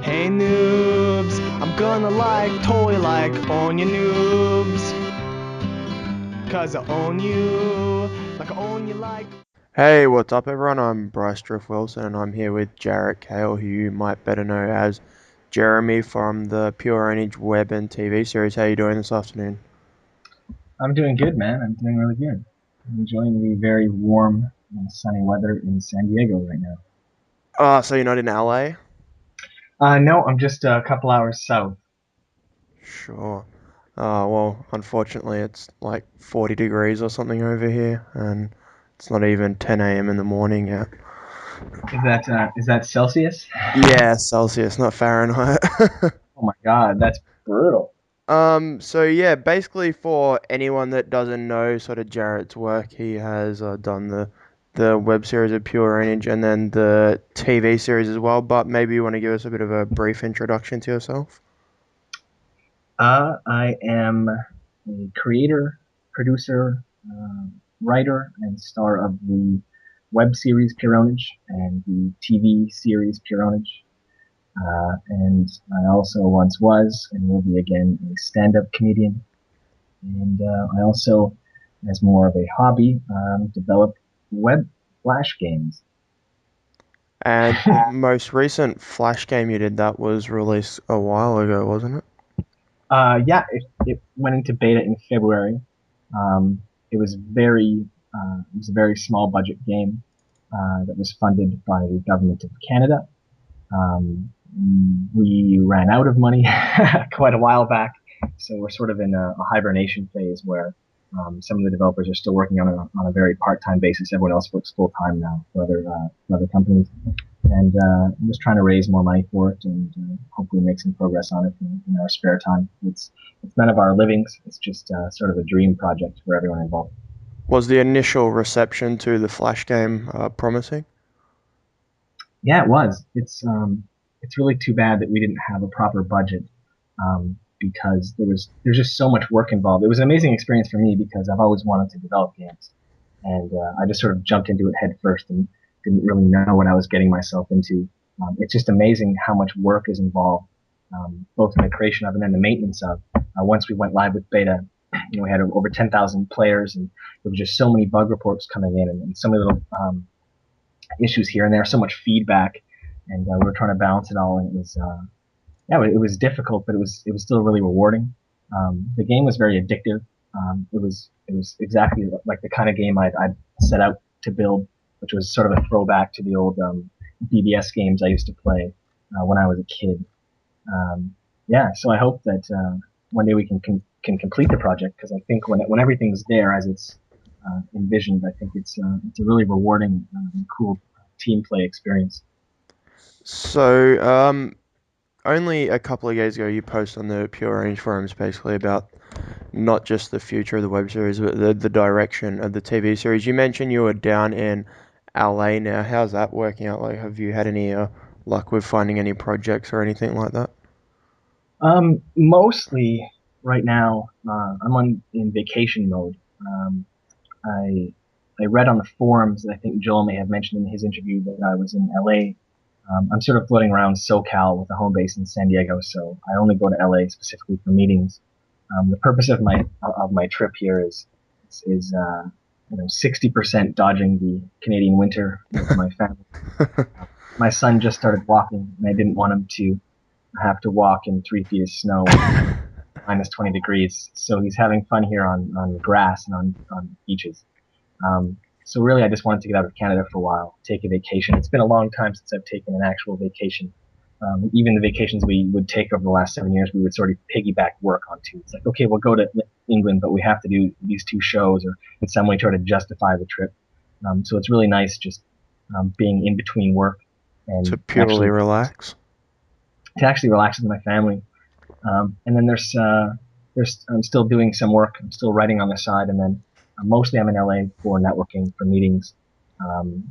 Hey noobs, I'm gonna toy own you noobs. Cause I own you, like I own you like. Hey, what's up everyone? I'm Bryce Wilson and I'm here with Jarett Cale, who you might better know as Jeremy from the Pure Pwnage web and TV series. How you doing this afternoon? I'm doing good, man. I'm doing really good. I'm enjoying the very warm and sunny weather in San Diego right now. So you're not in LA? No, I'm just a couple hours south. Sure. Well, unfortunately it's like 40 degrees or something over here and it's not even 10 a.m. in the morning yet. Is that Celsius? Yeah, Celsius, not Fahrenheit. Oh my God, that's brutal. So yeah, basically for anyone that doesn't know sort of Jarett's work, he has done the web series of Pure Pwnage and then the TV series as well. But maybe you want to give us a bit of a brief introduction to yourself. I am a creator, producer, writer, and star of the web series Pure Pwnage and the TV series Pure Pwnage. And I also once was and will be again a stand-up comedian. And I also, as more of a hobby, develop web flash games. And most recent Flash game you did that was released a while ago, wasn't it? Yeah, it went into beta in February. It was it was a very small budget game that was funded by the government of Canada. Um, we ran out of money quite a while back, so we're sort of in a hibernation phase where some of the developers are still working on a very part-time basis. Everyone else works full-time now for other companies, and I'm just trying to raise more money for it and hopefully make some progress on it in our spare time. It's none of our livings. It's just sort of a dream project for everyone involved. Was the initial reception to the Flash game promising? Yeah, it was. It's really too bad that we didn't have a proper budget because there's just so much work involved. It was an amazing experience for me because I've always wanted to develop games, and I just sort of jumped into it head first and didn't really know what I was getting myself into. It's just amazing how much work is involved, both in the creation of and then the maintenance of. Once we went live with beta, we had over 10,000 players, and there were just so many bug reports coming in, and so many little issues here and there, so much feedback, and we were trying to balance it all, and it was yeah, it was difficult, but it was still really rewarding. The game was very addictive. It was exactly like the kind of game I'd set out to build, which was sort of a throwback to the old BBS games I used to play when I was a kid. Yeah, so I hope that one day we can complete the project because I think when everything's there as it's envisioned, I think it's a really rewarding and cool team play experience. So, only a couple of years ago, you posted on the Pure Range forums basically about not just the future of the web series, but the direction of the TV series. You mentioned you were down in LA now. How's that working out? Like, have you had any luck with finding any projects or anything like that? Mostly right now, I'm on in vacation mode. I I read on the forums, and I think Joel may have mentioned in his interview that I was in LA. I'm sort of floating around SoCal with a home base in San Diego, so I only go to LA specifically for meetings. The purpose of my trip here is 60% dodging the Canadian winter with my family. My son just started walking, and I didn't want him to have to walk in 3 feet of snow when it's minus 20 degrees. So he's having fun here on grass and on beaches. So really, I just wanted to get out of Canada for a while, take a vacation. It's been a long time since I've taken an actual vacation. Even the vacations we would take over the last 7 years, we would sort of piggyback work onto. It's like, okay, we'll go to England, but we have to do these two shows, or in some way try to justify the trip. So it's really nice just being in between work To and purely relax? to actually relax with my family. And then there's I'm still doing some work. I'm still writing on the side, and then mostly I'm in LA for networking, for meetings,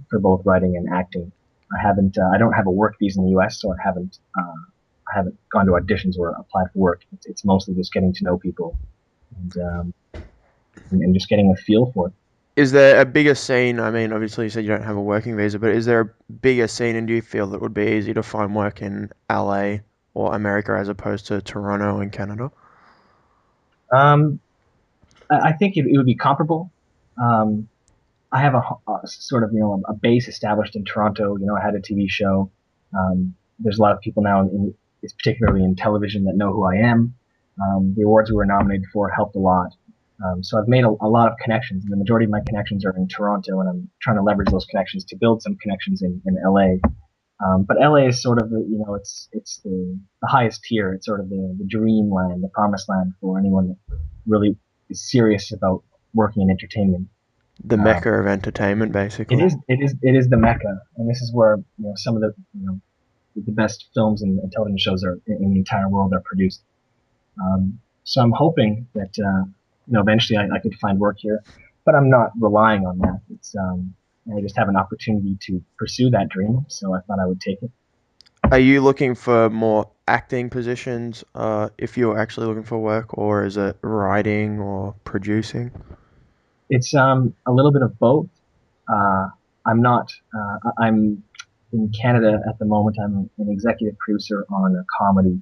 for both writing and acting. I don't have a work visa in the U.S., so I haven't gone to auditions or applied for work. It's mostly just getting to know people and and just getting a feel for it. Is there a bigger scene? I mean, obviously you said you don't have a working visa, but is there a bigger scene, and do you feel that it would be easy to find work in LA or America as opposed to Toronto and Canada? Um, I think it would be comparable. Um, I have a sort of, a base established in Toronto. I had a TV show. There's a lot of people now, particularly in television, that know who I am. The awards we were nominated for helped a lot. So I've made a lot of connections, and the majority of my connections are in Toronto, and I'm trying to leverage those connections to build some connections in LA. But LA is sort of it's the highest tier. It's sort of the dream land, the promised land for anyone that really is serious about working in entertainment. The Um, mecca of entertainment, it basically. is it is the mecca, and this is where some of the best films and television shows are in the entire world are produced. So I'm hoping that eventually I could find work here, but I'm not relying on that. I just have an opportunity to pursue that dream, so I thought I would take it. Are you looking for more acting positions, if you're actually looking for work, or is it writing or producing? It's a little bit of both. Uh, I'm not. I'm in Canada at the moment. I'm an executive producer on a comedy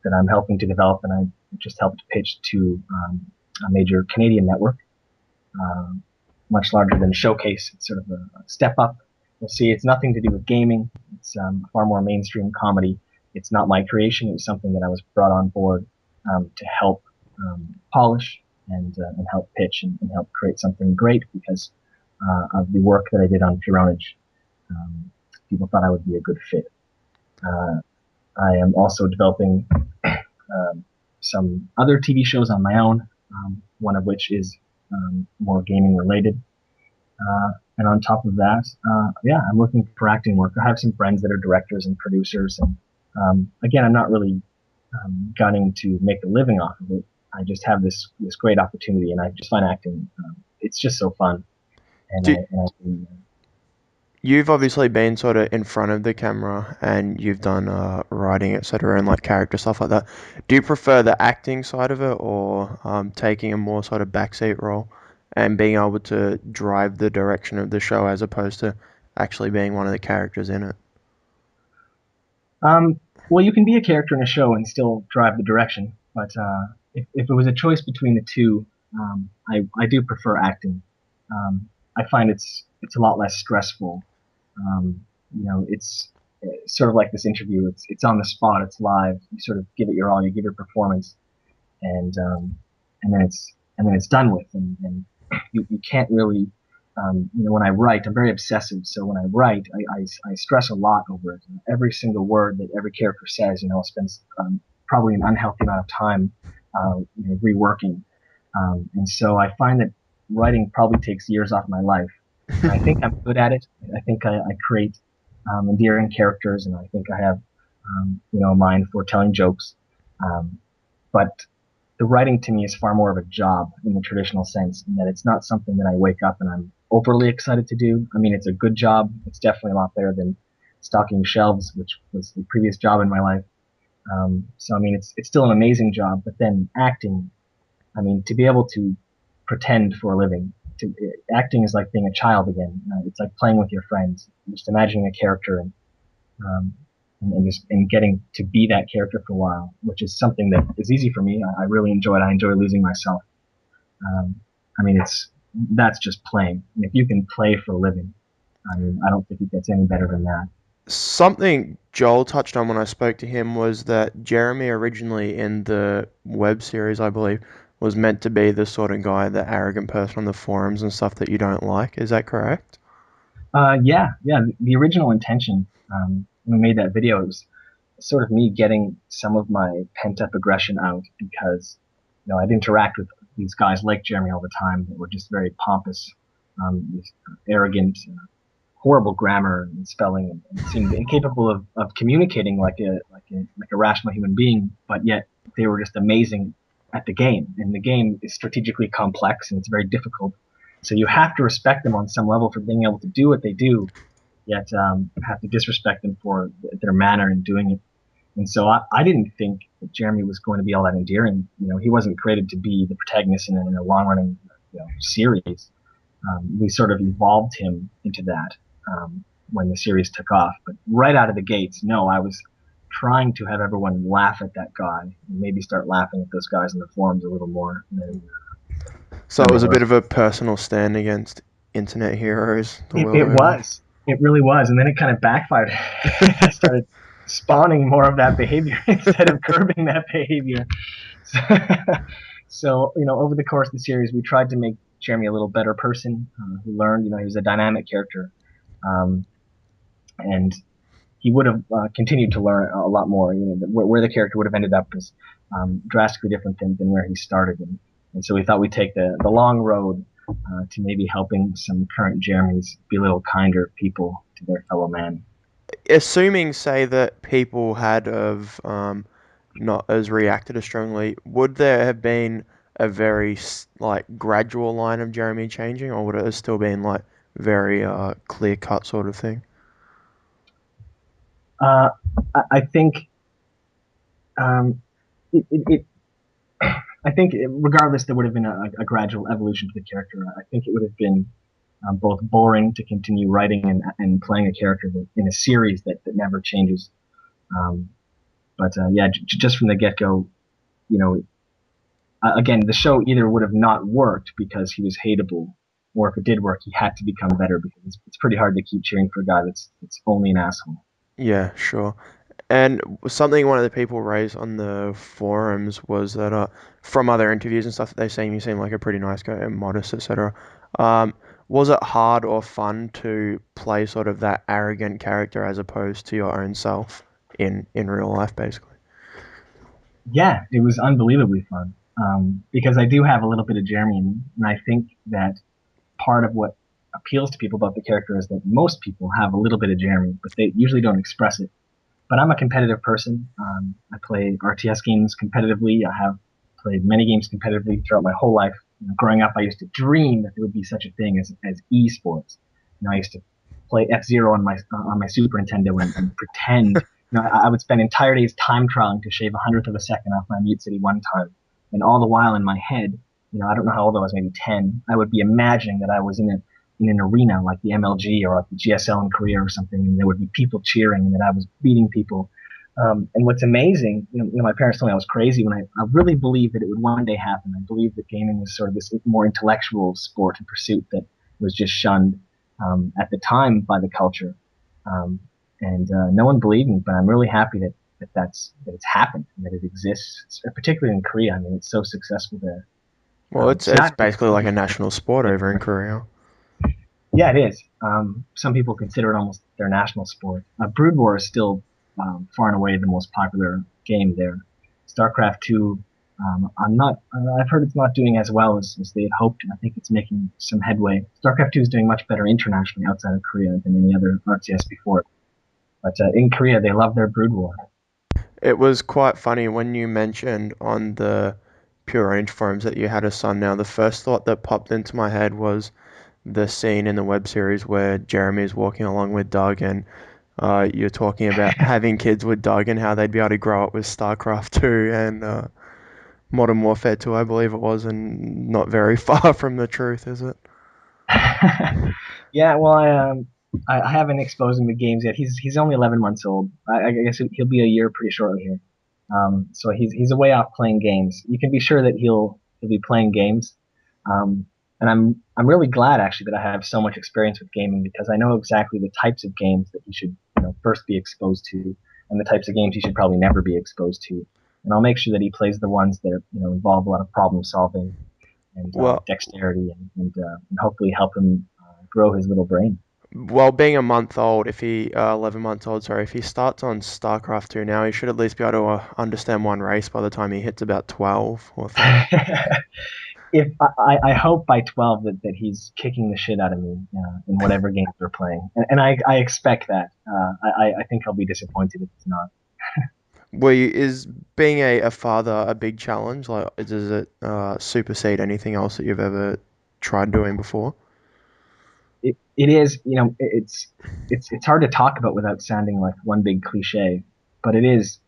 that I'm helping to develop, and I just helped pitch to a major Canadian network, uh, much larger than Showcase. It's sort of a step up. You'll see it's nothing to do with gaming. It's far more mainstream comedy. It's not my creation. It was something that I was brought on board to help polish and help pitch and help create something great because of the work that I did on Pure Pwnage. Um, People thought I would be a good fit. Uh, I am also developing um, some other TV shows on my own, one of which is more gaming related. And on top of that, yeah, I'm looking for acting work. I have some friends that are directors and producers, and again, I'm not really gunning to make a living off of it. I just have this great opportunity, and I just find acting. It's just so fun, and Do, I you've obviously been sort of in front of the camera and you've done writing, etc., and like character stuff like that. Do you prefer the acting side of it, or taking a more sort of backseat role and being able to drive the direction of the show as opposed to actually being one of the characters in it? Um, well, you can be a character in a show and still drive the direction, but if it was a choice between the two, I do prefer acting. I find it's a lot less stressful. Um, it's sort of like this interview. It's on the spot. It's live. You sort of give it your all. You give your performance, and and then it's done with. And you can't really when I write, I'm very obsessive. So when I write, I stress a lot over it. Every single word that every character says, I'll spend probably an unhealthy amount of time reworking. And so I find that writing probably takes years off my life. And I think I'm good at it. I think I create endearing characters, and I think I have a mind for telling jokes. Um, but the writing to me is far more of a job in the traditional sense, in that it's not something that I wake up and I'm overly excited to do. I mean, it's a good job. It's definitely a lot better than stocking shelves, which was the previous job in my life. So I mean, it's still an amazing job. But then acting, I mean, to be able to pretend for a living, acting is like being a child again. It's like playing with your friends, just imagining a character um, and just and getting to be that character for a while, which is something that is easy for me. I really enjoy it. I enjoy losing myself. Um, I mean, that's just playing. And if you can play for a living, I mean, I don't think it gets any better than that. Something Joel touched on when I spoke to him was that Jeremy originally in the web series, I believe, was meant to be the sort of guy, the arrogant person on the forums and stuff that you don't like. Is that correct? Yeah. The original intention when we made that video, it was sort of me getting some of my pent up aggression out because I'd interact with these guys like Jeremy all the time that were just very pompous, arrogant, horrible grammar and spelling, and seemed incapable of communicating like a rational human being. But yet they were just amazing at the game, and the game is strategically complex and it's very difficult. So you have to respect them on some level for being able to do what they do, yet have to disrespect them for their manner in doing it. And so I didn't think that Jeremy was going to be all that endearing. He wasn't created to be the protagonist in a long running series. We sort of evolved him into that when the series took off. But right out of the gates, no, I was trying to have everyone laugh at that guy and maybe start laughing at those guys in the forums a little more. So it was a bit of a personal stand against internet heroes. It was. It really was. And then it kind of backfired. I started spawning more of that behavior instead of curbing that behavior. So, over the course of the series, we tried to make Jeremy a little better person who learned. He was a dynamic character. And he would have continued to learn a lot more. Where the character would have ended up is drastically different than where he started. And so we thought we'd take the long road to maybe helping some current Jeremys be a little kinder people to their fellow man. Assuming, say, that people had of not as reacted as strongly, would there have been a very gradual line of Jeremy changing, or would it have still been very clear cut sort of thing? I think I think regardless, there would have been a gradual evolution to the character. I think it would have been both boring to continue writing and playing a character in a series that never changes. But just from the get-go, again, the show either would have not worked because he was hateable, or if it did work, he had to become better because it's pretty hard to keep cheering for a guy that's only an asshole. Yeah, sure. And something one of the people raised on the forums was that from other interviews and stuff that they seen, you seem like a pretty nice guy and modest, etc. Was it hard or fun to play sort of that arrogant character as opposed to your own self in real life, basically? Yeah, it was unbelievably fun because I do have a little bit of Jeremy in me, and I think that part of what appeals to people about the character is that most people have a little bit of Jeremy, but they usually don't express it. But I'm a competitive person. I play RTS games competitively. I have played many games competitively throughout my whole life. Growing up, I used to dream that there would be such a thing as esports. I used to play F-Zero on my Super Nintendo and pretend. I would spend entire days time trialing to shave 100th of a second off my Mute City one time, and all the while in my head, I don't know how old I was, maybe 10. I would be imagining that I was in an arena like the MLG or like the GSL in Korea or something, and there would be people cheering and that I was beating people. And what's amazing, my parents told me I was crazy when I really believed that it would one day happen. I believed that gaming was sort of this more intellectual sport and pursuit that was just shunned at the time by the culture. And no one believed me, but I'm really happy that it's happened and that it exists, particularly in Korea. I mean, it's so successful there. Well, it's basically like a national sport over in Korea. Yeah, it is. Some people consider it almost their national sport. Brood War is still far and away the most popular game there. StarCraft 2, I've heard it's not doing as well as they had hoped, and I think it's making some headway. StarCraft 2 is doing much better internationally outside of Korea than any other RTS before it. But in Korea, they love their Brood War. It was quite funny when you mentioned on the Pure Pwnage forums that you had a son now. The first thought that popped into my head was the scene in the web series where Jeremy is walking along with Doug and you're talking about having kids with Doug and how they'd be able to grow up with StarCraft 2 and Modern Warfare 2, I believe it was, and not very far from the truth, is it? Yeah, well, I haven't exposed him to games yet. He's only 11 months old. I guess he'll be a year pretty shortly here. So he's a way off playing games. You can be sure that he'll be playing games. And I'm really glad actually that I have so much experience with gaming because I know exactly the types of games that he should first be exposed to, and the types of games he should probably never be exposed to. And I'll make sure that he plays the ones that involve a lot of problem solving and dexterity, and hopefully help him grow his little brain. Well, being a month old, 11 months old, sorry, if he starts on StarCraft 2 now, he should at least be able to understand one race by the time he hits about 12 or 13. If I hope by 12 that he's kicking the shit out of me in whatever games we're playing, and I expect that. I think I'll be disappointed if it's not. Is being a father a big challenge? Like, does it supersede anything else that you've ever tried doing before? It is, it's hard to talk about without sounding like one big cliche, but it is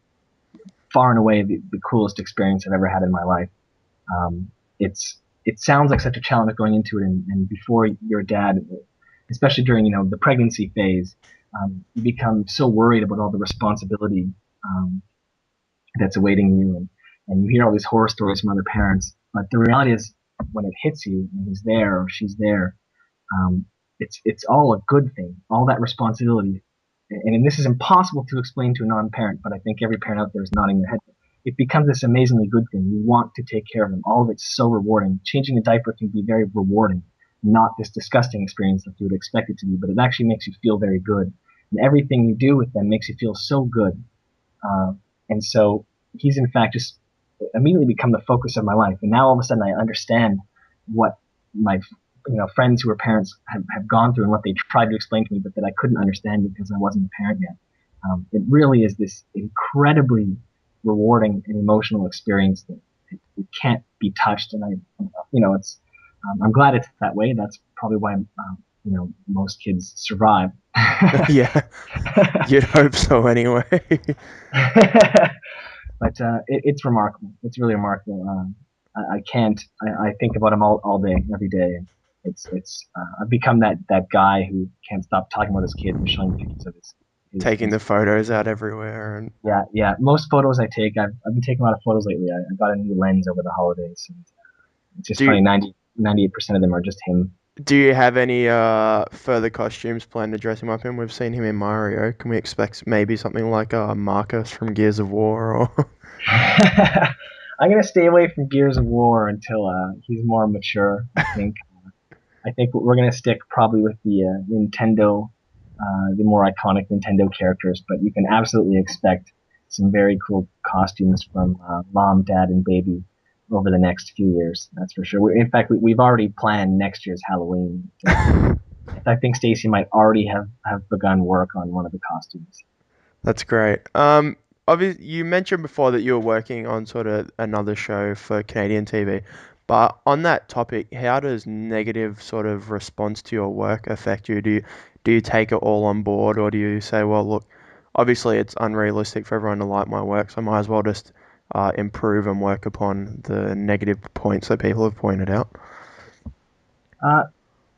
far and away the coolest experience I've ever had in my life. It's it sounds like such a challenge going into it, and before you're a dad, especially during the pregnancy phase, you become so worried about all the responsibility um, that's awaiting you, and you hear all these horror stories from other parents. But the reality is, when it hits you, and he's there or she's there, um, it's all a good thing. All that responsibility, and this is impossible to explain to a non-parent, but I think every parent out there is nodding their head. It becomes this amazingly good thing. You want to take care of them. All of it's so rewarding. Changing a diaper can be very rewarding, not this disgusting experience that you would expect it to be, but it actually makes you feel very good. And everything you do with them makes you feel so good. Uh, and so he's in fact just immediately become the focus of my life. And now all of a sudden I understand what my friends who are parents have gone through and what they tried to explain to me, but that I couldn't understand because I wasn't a parent yet. It really is this incredibly rewarding and emotional experience that it can't be touched. And it's I'm glad it's that way. That's probably why most kids survive. Yeah, you'd hope so anyway. But it's remarkable. It's really remarkable. I can't. I think about him all day, every day. I've become that guy who can't stop talking about his kids and showing pictures of Taking his. the photos out everywhere and Yeah, yeah. Most photos I take, I've been taking a lot of photos lately. I got a new lens over the holidays, and it's just do you, funny. 98% of them are just him. do you have any further costumes planned to dress him up in? We've seen him in Mario. Can we expect maybe something like Marcus from Gears of War or I'm gonna stay away from Gears of War until he's more mature. I think we're gonna stick probably with the Nintendo, the more iconic Nintendo characters. But you can absolutely expect some very cool costumes from mom, dad, and baby over the next few years. That's for sure. In fact, we've already planned next year's Halloween. I think Stacy might already have begun work on one of the costumes. That's great. Obviously, you mentioned before that you were working on sort of another show for Canadian TV, but on that topic, how does negative sort of response to your work affect you? Do you take it all on board, or do you say, well, look, obviously it's unrealistic for everyone to like my work, so I might as well just improve and work upon the negative points that people have pointed out? Uh,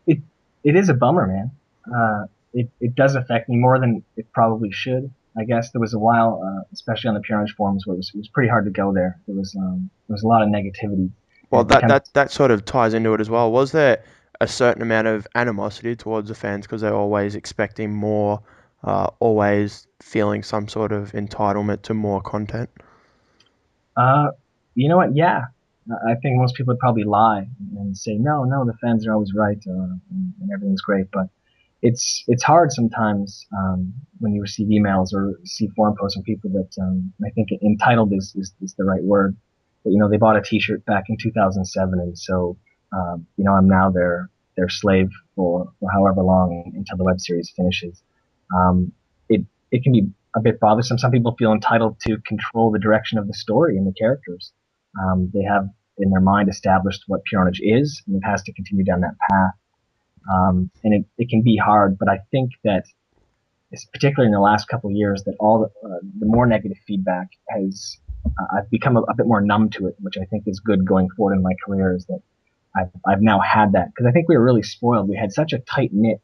it it is a bummer, man. It does affect me more than it probably should. I guess there was a while, especially on the Pure Pwnage forums, where it was pretty hard to go there. There was a lot of negativity, and Well, it that becomes that that sort of ties into it as well. Was there a certain amount of animosity towards the fans because they're always expecting more, always feeling some sort of entitlement to more content? uh, you know what? Yeah, I think most people would probably lie and say no, no, the fans are always right, and everything's great. But it's hard sometimes when you receive emails or see forum posts from people that I think entitled is the right word. But they bought a T-shirt back in 2007, and so I'm now their slave for however long until the web series finishes. Um, it can be a bit bothersome. Some people feel entitled to control the direction of the story and the characters. They have in their mind established what Pwnage is, and it has to continue down that path. And it can be hard, but I think that it's particularly in the last couple of years that all the more negative feedback has I've become a bit more numb to it, which I think is good going forward in my career. Is that I've now had that because I think we were really spoiled. We had such a tight knit,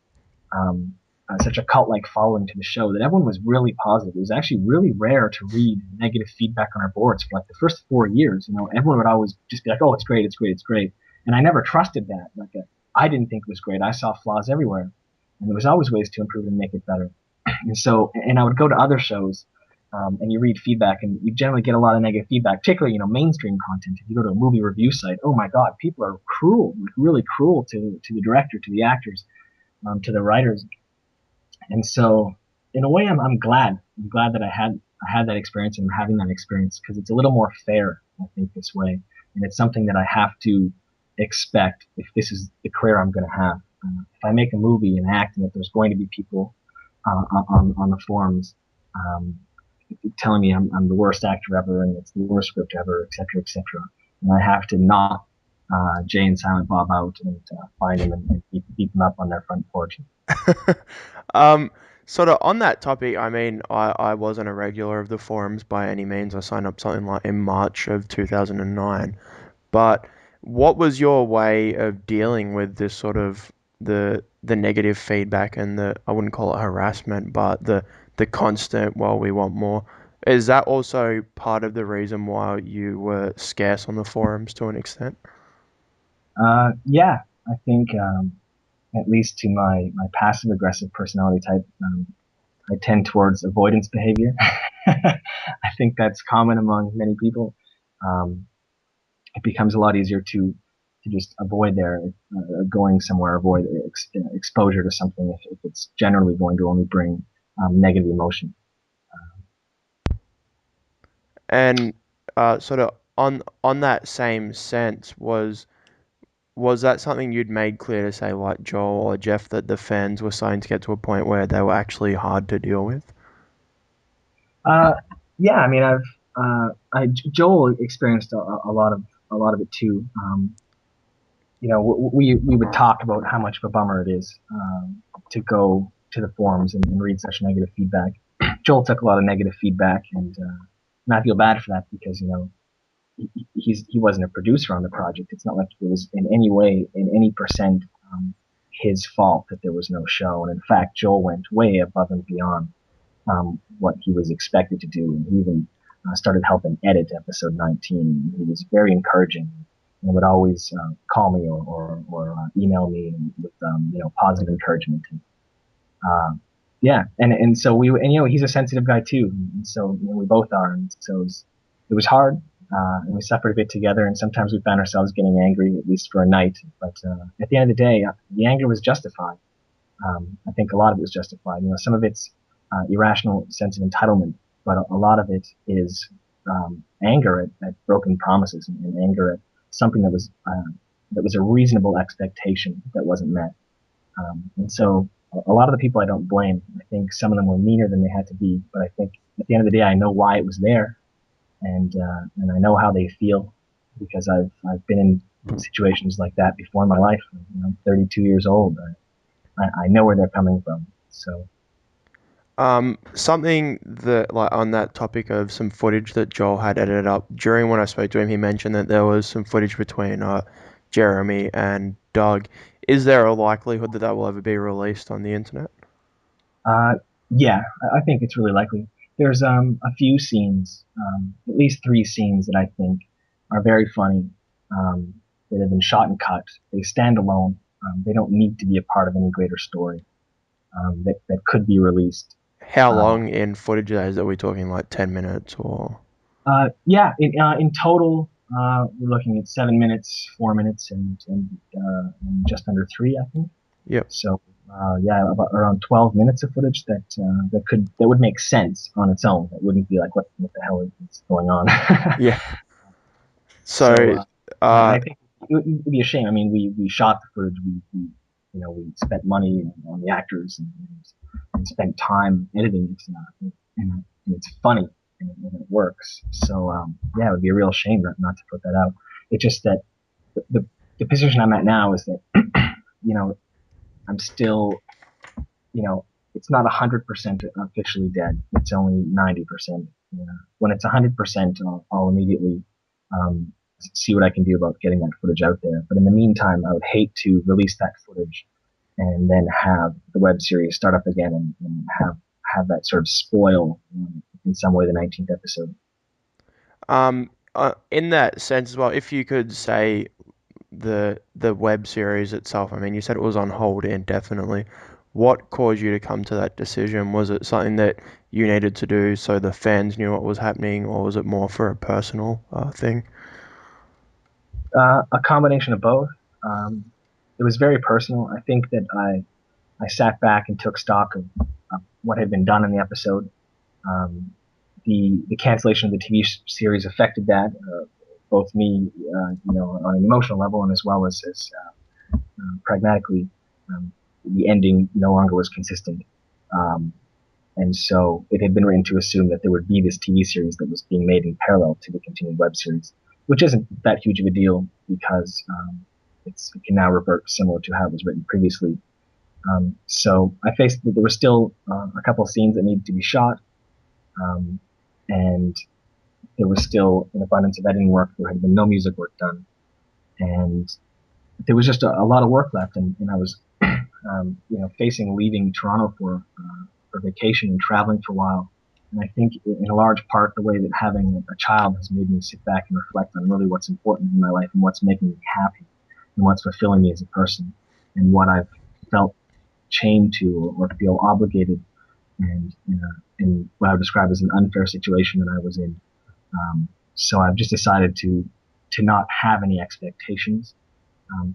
such a cult like following to the show that everyone was really positive. It was actually really rare to read negative feedback on our boards for like the first 4 years. Everyone would always just be like, "Oh, it's great, it's great, it's great," and I never trusted that. I didn't think it was great. I saw flaws everywhere, and there was always ways to improve and make it better. And I would go to other shows, and you read feedback, and you generally get a lot of negative feedback, particularly mainstream content. If you go to a movie review site, oh my God, people are cruel, like really cruel to the director, to the actors, to the writers. And so, in a way, I'm glad. I'm glad that I had that experience and I'm having that experience because it's a little more fair, I think, this way, and it's something that I have to expect if this is the career I'm going to have. If I make a movie and act, and if there's going to be people on the forums um, telling me I'm the worst actor ever and it's the worst script ever, etc., etc., and I have to knock Jay and Silent Bob out and find them and beat them up on their front porch. Um, Sort of on that topic, I mean, I wasn't a regular of the forums by any means. I signed up something like in March of 2009. But what was your way of dealing with this sort of the negative feedback and the, I wouldn't call it harassment, but the constant, well, we want more. Is that also part of the reason why you were scarce on the forums to an extent? Yeah, I think at least to my passive aggressive personality type, I tend towards avoidance behavior. I think that's common among many people. Um, it becomes a lot easier to just avoid their going somewhere, avoid exposure to something if it's generally going to only bring negative emotion. And sort of on that same sense, was that something you'd made clear to, say, like Joel or Jeff, that the fans were starting to get to a point where they were actually hard to deal with? Uh, yeah, I mean, Joel experienced a lot of it too. We would talk about how much of a bummer it is to go to the forums and read such negative feedback. Joel took a lot of negative feedback, and I feel bad for that because he wasn't a producer on the project. It's not like it was in any way, in any percent, his fault that there was no show. And in fact, Joel went way above and beyond what he was expected to do, and he even started helping edit episode 19. He was very encouraging and would always call me or email me with positive encouragement. Uh, yeah, and so he's a sensitive guy too, and so we both are, and so it was hard, and we suffered a bit together, and sometimes we found ourselves getting angry, at least for a night. But at the end of the day, the anger was justified. I think a lot of it was justified. Some of it's irrational sense of entitlement, but a lot of it is anger at broken promises and anger at something that was a reasonable expectation that wasn't met. And so a lot of the people I don't blame. I think some of them were meaner than they had to be, but I think at the end of the day, I know why it was there, and I know how they feel because I've been in situations like that before in my life. I'm 32 years old. I know where they're coming from. So Something that, like, on that topic of some footage that Joel had edited up, during when I spoke to him, he mentioned that there was some footage between Jeremy and Doug. Is there a likelihood that that will ever be released on the internet? uh, yeah, I think it's really likely. There's a few scenes, at least three scenes that I think are very funny. Um, that have been shot and cut. They stand alone. They don't need to be a part of any greater story. That could be released. How Um, long in footage are we talking, like 10 minutes or? yeah, in total, we're looking at 7 minutes, 4 minutes, and just under three, I think. Yep. So yeah, about around 12 minutes of footage that would make sense on its own. That wouldn't be like what the hell is going on. Yeah. So, So yeah, uh, I think it would be a shame. I mean, we shot the footage. We spent money on the actors and spent time editing it, and it's funny and it works. So yeah, it would be a real shame not to put that out. It's just that the the position I'm at now is that you know I'm still it's not 100% officially dead. It's only 90%. When it's 100%, I'll immediately um, see what I can do about getting that footage out there. But in the meantime, I would hate to release that footage and then have the web series start up again and have that sort of spoil in some way the 19th episode. in that sense as well, if you could say the web series itself, I mean, you said it was on hold indefinitely. What caused you to come to that decision? Was it something that you needed to do so the fans knew what was happening, or was it more for a personal thing? A combination of both. Um, it was very personal. I think that I sat back and took stock of what had been done in the episode. Um, the cancellation of the TV series affected that, both me, on an emotional level and as well as pragmatically. The ending no longer was consistent. Um, and so it had been written to assume that there would be this TV series that was being made in parallel to the continued web series, which isn't that huge of a deal because it can now revert similar to how it was written previously. So I faced that there were still a couple of scenes that needed to be shot, um, and there was still an abundance of editing work. There had been no music work done. and there was just a lot of work left, and I was facing leaving Toronto for vacation and traveling for a while. And I think in a large part, the way that having a child has made me sit back and reflect on really what's important in my life and what's making me happy and what's fulfilling me as a person and what I've felt chained to or feel obligated and in what I would describe as an unfair situation that I was in. So I've just decided to not have any expectations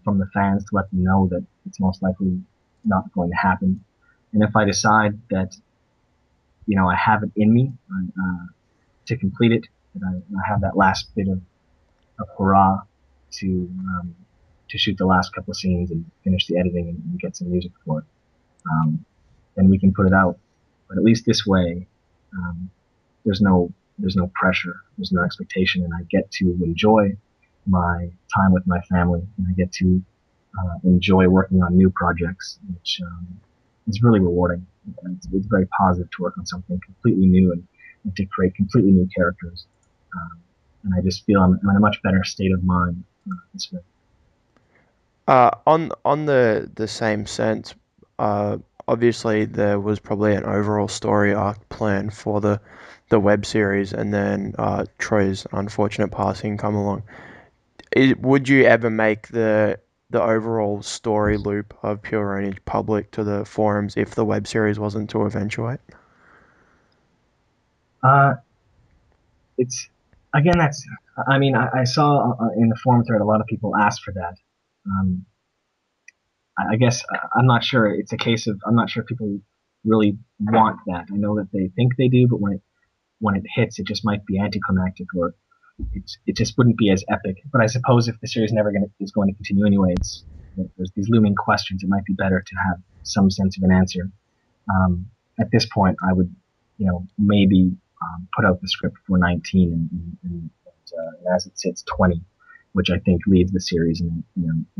from the fans, to let them know that it's most likely not going to happen. And if I decide that I have it in me to complete it, that I have that last bit of hurrah to to shoot the last couple of scenes and finish the editing and get some music for it, then we can put it out. But at least this way, um, there's no pressure, there's no expectation, and I get to enjoy my time with my family, and I get to enjoy working on new projects, which is really rewarding. It's very positive to work on something completely new and to create completely new characters. And I just feel I'm in a much better state of mind this way. On the same sense, uh, obviously there was probably an overall story arc plan for the web series, and then Troy's unfortunate passing come along. Would you ever make the overall story loop of Pure Pwnage public to the forums if the web series wasn't to eventuate? Uh, it's again, that's. I mean, I saw in the forum thread a lot of people ask for that. Um, I guess I'm not sure. It's a case of I'm not sure if people really want that. I know that they think they do, but when it hits, it just might be anticlimactic, or it just wouldn't be as epic. But I suppose if the series is going to continue anyway, there's these looming questions. It might be better to have some sense of an answer. At this point, I would, maybe put out the script for 19 and as it sits 20, which I think leaves the series in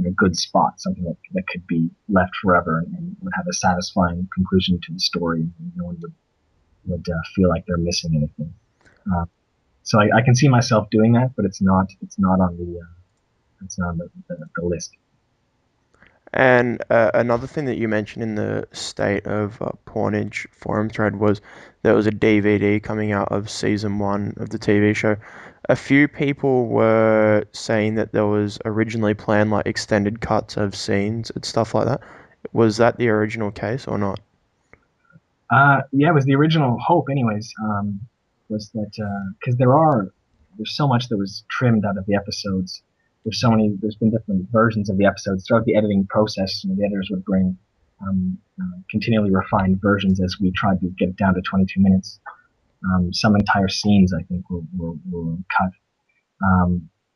a good spot, something that could be left forever and would have a satisfying conclusion to the story. And no one would feel like they're missing anything. Uh, so I can see myself doing that, but it's not on the list. And another thing that you mentioned in the State of Pawnage forum thread was there was a DVD coming out of season 1 of the TV show. A few people were saying that there was originally planned like extended cuts of scenes and stuff like that. Was that the original case or not? Yeah, it was the original hope, anyways. Was that because there's so much that was trimmed out of the episodes. There's been different versions of the episodes throughout the editing process. The editors would bring continually refined versions as we tried to get it down to 22 minutes. Some entire scenes, I think, were cut.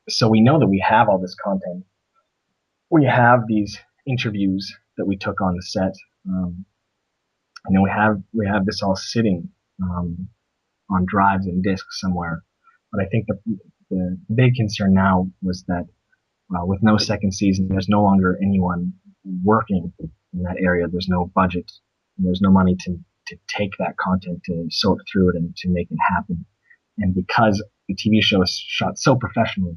So we know that we have all this content. We have these interviews that we took on the set. And then we have this all sitting on drives and disks somewhere. But I think the big concern now was that with no second season, there's no longer anyone working in that area. There's no budget. And there's no money to take that content, to sort through it, and to make it happen. And because the TV show is shot so professionally,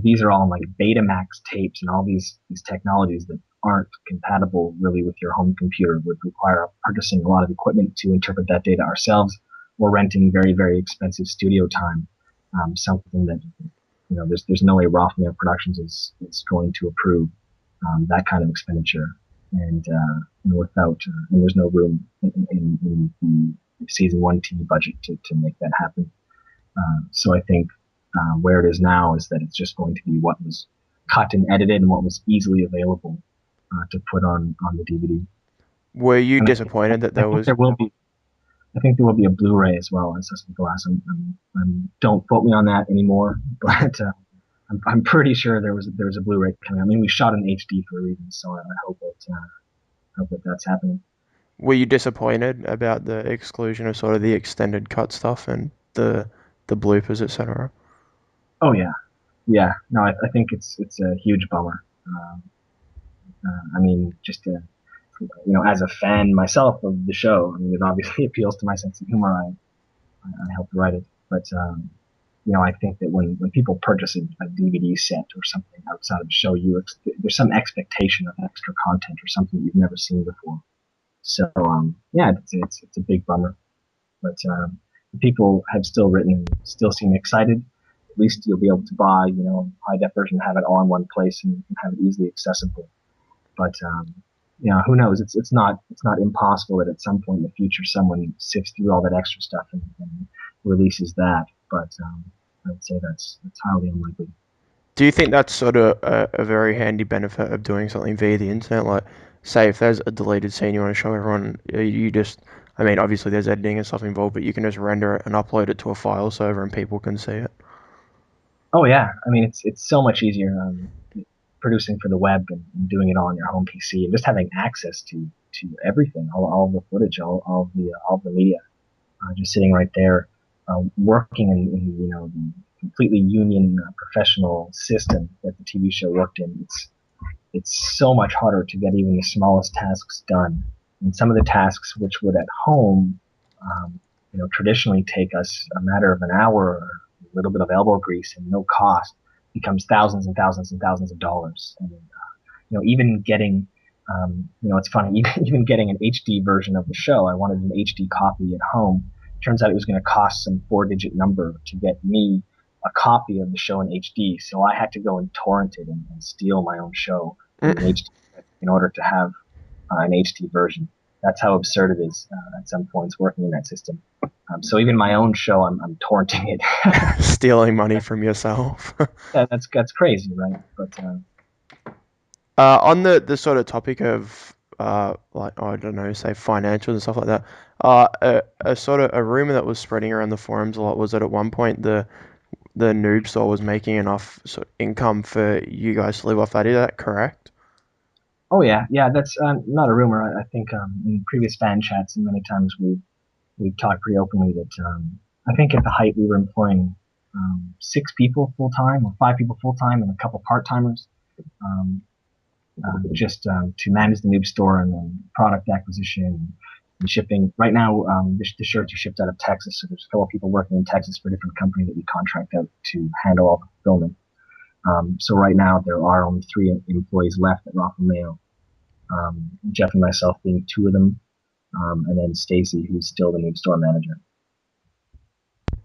these are all like Betamax tapes and all these technologies that aren't compatible really with your home computer, would require purchasing a lot of equipment to interpret that data ourselves, or renting very, very expensive studio time. Something that, there's no way Rothmere Productions is going to approve that kind of expenditure. And and there's no room in the season 1 TV budget to make that happen. So I think where it is now is that it's just going to be what was cut and edited and what was easily available to put on the DVD. Were you And disappointed that I there think was? there will be. I think there will be a Blu-ray as well as Sussex Glass. Don't quote me on that anymore, but I'm pretty sure there was a Blu-ray coming. I mean, we shot in HD for a reason, so I hope that that's happening. Were you disappointed about the exclusion of sort of the extended cut stuff and the bloopers, etc.? Oh yeah, yeah. No, I think it's a huge bummer. I mean, just to, as a fan myself of the show, I mean, it obviously appeals to my sense of humor. I helped write it, but I think that when people purchase a DVD set or something outside of the show, there's some expectation of extra content or something you've never seen before. So yeah, it's a big bummer, but people have still written, still seem excited. At least you'll be able to buy, high def version, have it all in one place and have it easily accessible. But who knows? It's not impossible that at some point in the future someone sifts through all that extra stuff and releases that. But I'd say that's highly unlikely. Do you think that's sort of a very handy benefit of doing something via the internet? Like, say if there's a deleted scene you want to show everyone, you just, I mean, obviously there's editing and stuff involved, but you can just render it and upload it to a file server and people can see it. Oh yeah, I mean it's so much easier producing for the web and doing it all on your home PC and just having access to everything, all the footage, all the media, just sitting right there, working in the completely union professional system that the TV show worked in. It's so much harder to get even the smallest tasks done. And some of the tasks which would at home, traditionally take us a matter of an hour or a little bit of elbow grease and no cost, becomes thousands and thousands and thousands of dollars. And even getting, it's funny, even getting an HD version of the show, I wanted an HD copy at home. Turns out it was going to cost some 4-digit number to get me a copy of the show in HD. So I had to go and torrent it and steal my own show in HD in order to have an HD version. That's how absurd it is at some points working in that system. So even my own show, I'm torrenting it. Stealing money from yourself. Yeah, that's crazy, right? But On the sort of topic of like, I don't know, say financials and stuff like that, a sort of a rumor that was spreading around the forums a lot was that at one point the noob store was making enough sort of income for you guys to live off that. Is that correct? oh yeah, that's not a rumor. I think in previous fan chats and many times we've talked pretty openly that I think at the height we were employing 6 people full time or 5 people full time and a couple part timers. Um, just to manage the noob store and then product acquisition and shipping. Right now, the shirts are shipped out of Texas, so there's a couple of people working in Texas for a different company that we contract out to handle all the fulfillment. So right now, there are only 3 employees left at Raw Mayo. Jeff and myself being 2 of them, and then Stacy, who's still the noob store manager.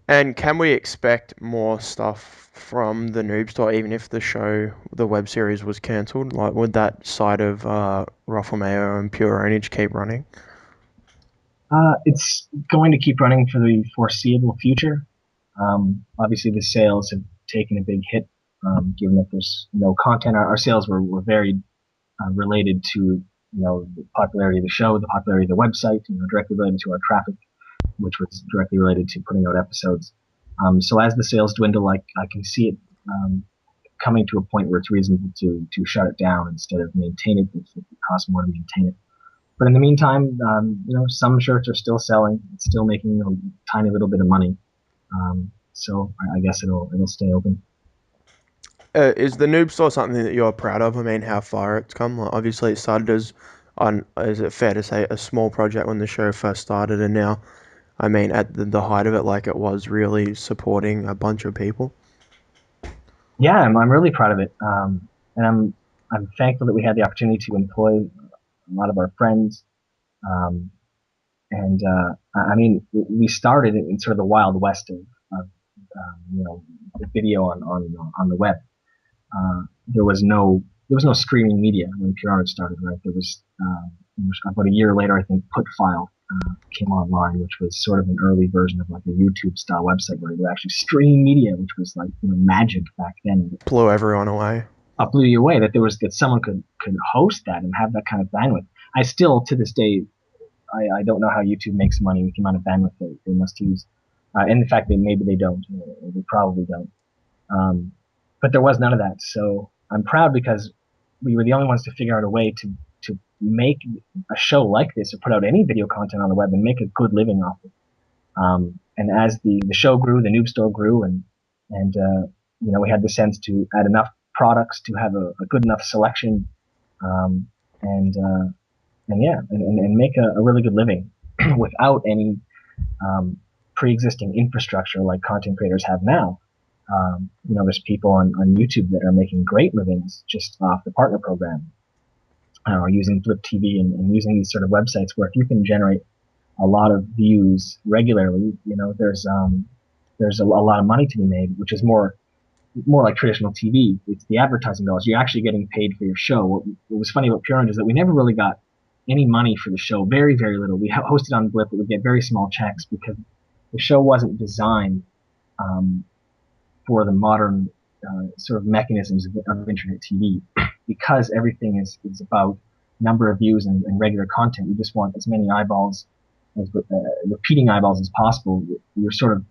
And can we expect more stuff from the noob store, even if the web series was cancelled? Like, would that side of Raw Mayo and Pure Pwnage keep running? It's going to keep running for the foreseeable future. Obviously, the sales have taken a big hit, given that there's no content. Our sales were very related to the popularity of the show, the popularity of the website, directly related to our traffic, which was directly related to putting out episodes. So as the sales dwindle, I can see it coming to a point where it's reasonable to shut it down instead of maintain it. It costs more to maintain it. But in the meantime, some shirts are still selling. It's still making a tiny little bit of money. So I guess it'll stay open. Is the noob store something that you're proud of? I mean, how far it's come. Like, obviously, it started as is it fair to say, a small project when the show first started, and now, I mean, at the height of it, like, it was really supporting a bunch of people. Yeah, I'm really proud of it, and I'm thankful that we had the opportunity to employ a lot of our friends. Um, and I mean, we started in sort of the wild west of video on the web. There was no streaming media when Pure Pwnage started, right? There was about a year later, I think, Putfile came online, which was sort of an early version of like a YouTube style website where you actually stream media, which was like magic back then. Blew everyone away. Blew you away that someone could host that and have that kind of bandwidth. I still to this day I don't know how YouTube makes money with the amount of bandwidth they must use. And in fact, maybe they don't. They probably don't. But there was none of that. So I'm proud because we were the only ones to figure out a way to make a show like this or put out any video content on the web and make a good living off it. And as the show grew, the noob store grew, and we had the sense to add enough products to have a good enough selection, and make a really good living without any pre-existing infrastructure like content creators have now. There's people on YouTube that are making great livings just off the partner program, or using Flip TV and using these sort of websites where if you can generate a lot of views regularly, there's a lot of money to be made, which is more like traditional TV. It's the advertising dollars. You're actually getting paid for your show. What was funny about Pure Pwnage is that we never really got any money for the show. Very, very little. We hosted on Blip, but we get very small checks because the show wasn't designed um, for the modern sort of mechanisms of internet TV. Because everything is about number of views and regular content. You just want as many eyeballs, as repeating eyeballs as possible. You're sort of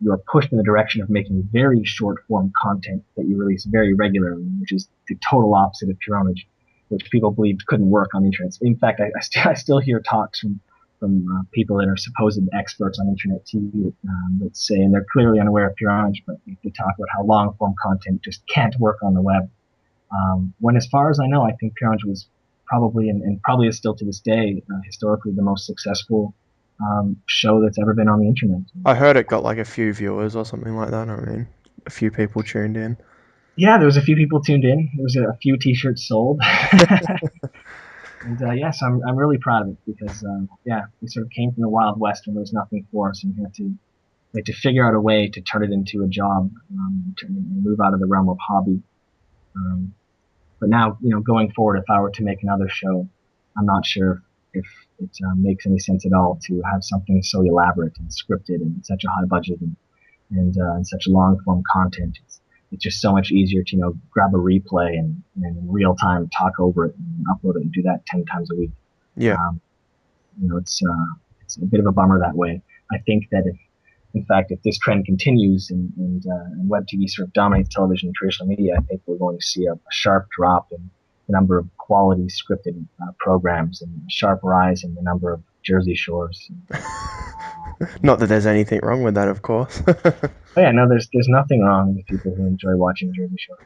you're pushed in the direction of making very short form content that you release very regularly, which is the total opposite of Pure Pwnage, which people believed couldn't work on the internet. In fact, I still hear talks from people that are supposed experts on internet TV that say, and they're clearly unaware of Pure Pwnage, but they talk about how long form content just can't work on the web. When, as far as I know, I think Pure Pwnage was probably, and probably is still to this day, historically the most successful show that's ever been on the internet. I heard it got like a few viewers or something like that. I mean, a few people tuned in. Yeah, there was a few people tuned in. There was a few T-shirts sold. And so I'm really proud of it because we sort of came from the Wild West when there was nothing for us, and we had to figure out a way to turn it into a job, to move out of the realm of hobby. But now, going forward, if I were to make another show, I'm not sure if it makes any sense at all to have something so elaborate and scripted and such a high budget and such long form content. It's just so much easier to grab a replay and in real time talk over it and upload it and do that 10 times a week. Yeah. It's a bit of a bummer that way. I think that if this trend continues and web TV sort of dominates television and traditional media, I think we're going to see a sharp drop in the number of quality scripted programs and a sharp rise in the number of Jersey Shores. Not that there's anything wrong with that, of course. Oh yeah, no, there's nothing wrong with people who enjoy watching Jersey Shore.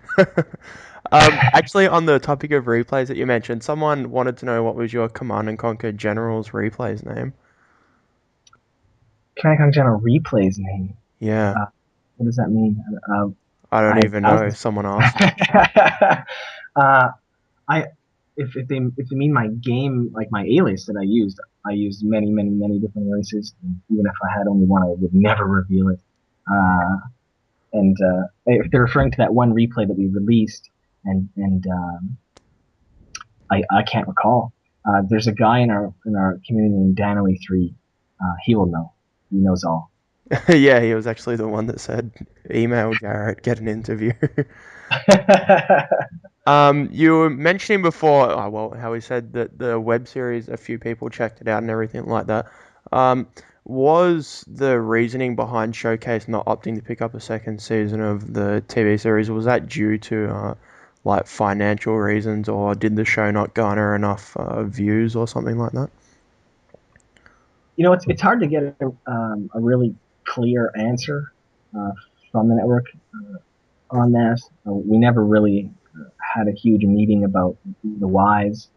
Actually, on the topic of replays that you mentioned, someone wanted to know what was your Command and Conquer General's replay's name. Command and Conquer General replay's name? Yeah. What does that mean? I don't even know. Someone asked. If they mean my game, like my alias that I used many different aliases. Even if I had only one, I would never reveal it. If they're referring to that one replay that we released, I can't recall. There's a guy in our community named Dan03. He will know. He knows all. Yeah, he was actually the one that said, email Jarett, get an interview. You were mentioning before, how he said that the web series, a few people checked it out and everything like that. Was the reasoning behind Showcase not opting to pick up a second season of the TV series, was that due to financial reasons, or did the show not garner enough views or something like that? It's hard to get a really clear answer from the network on that. We never really had a huge meeting about the whys.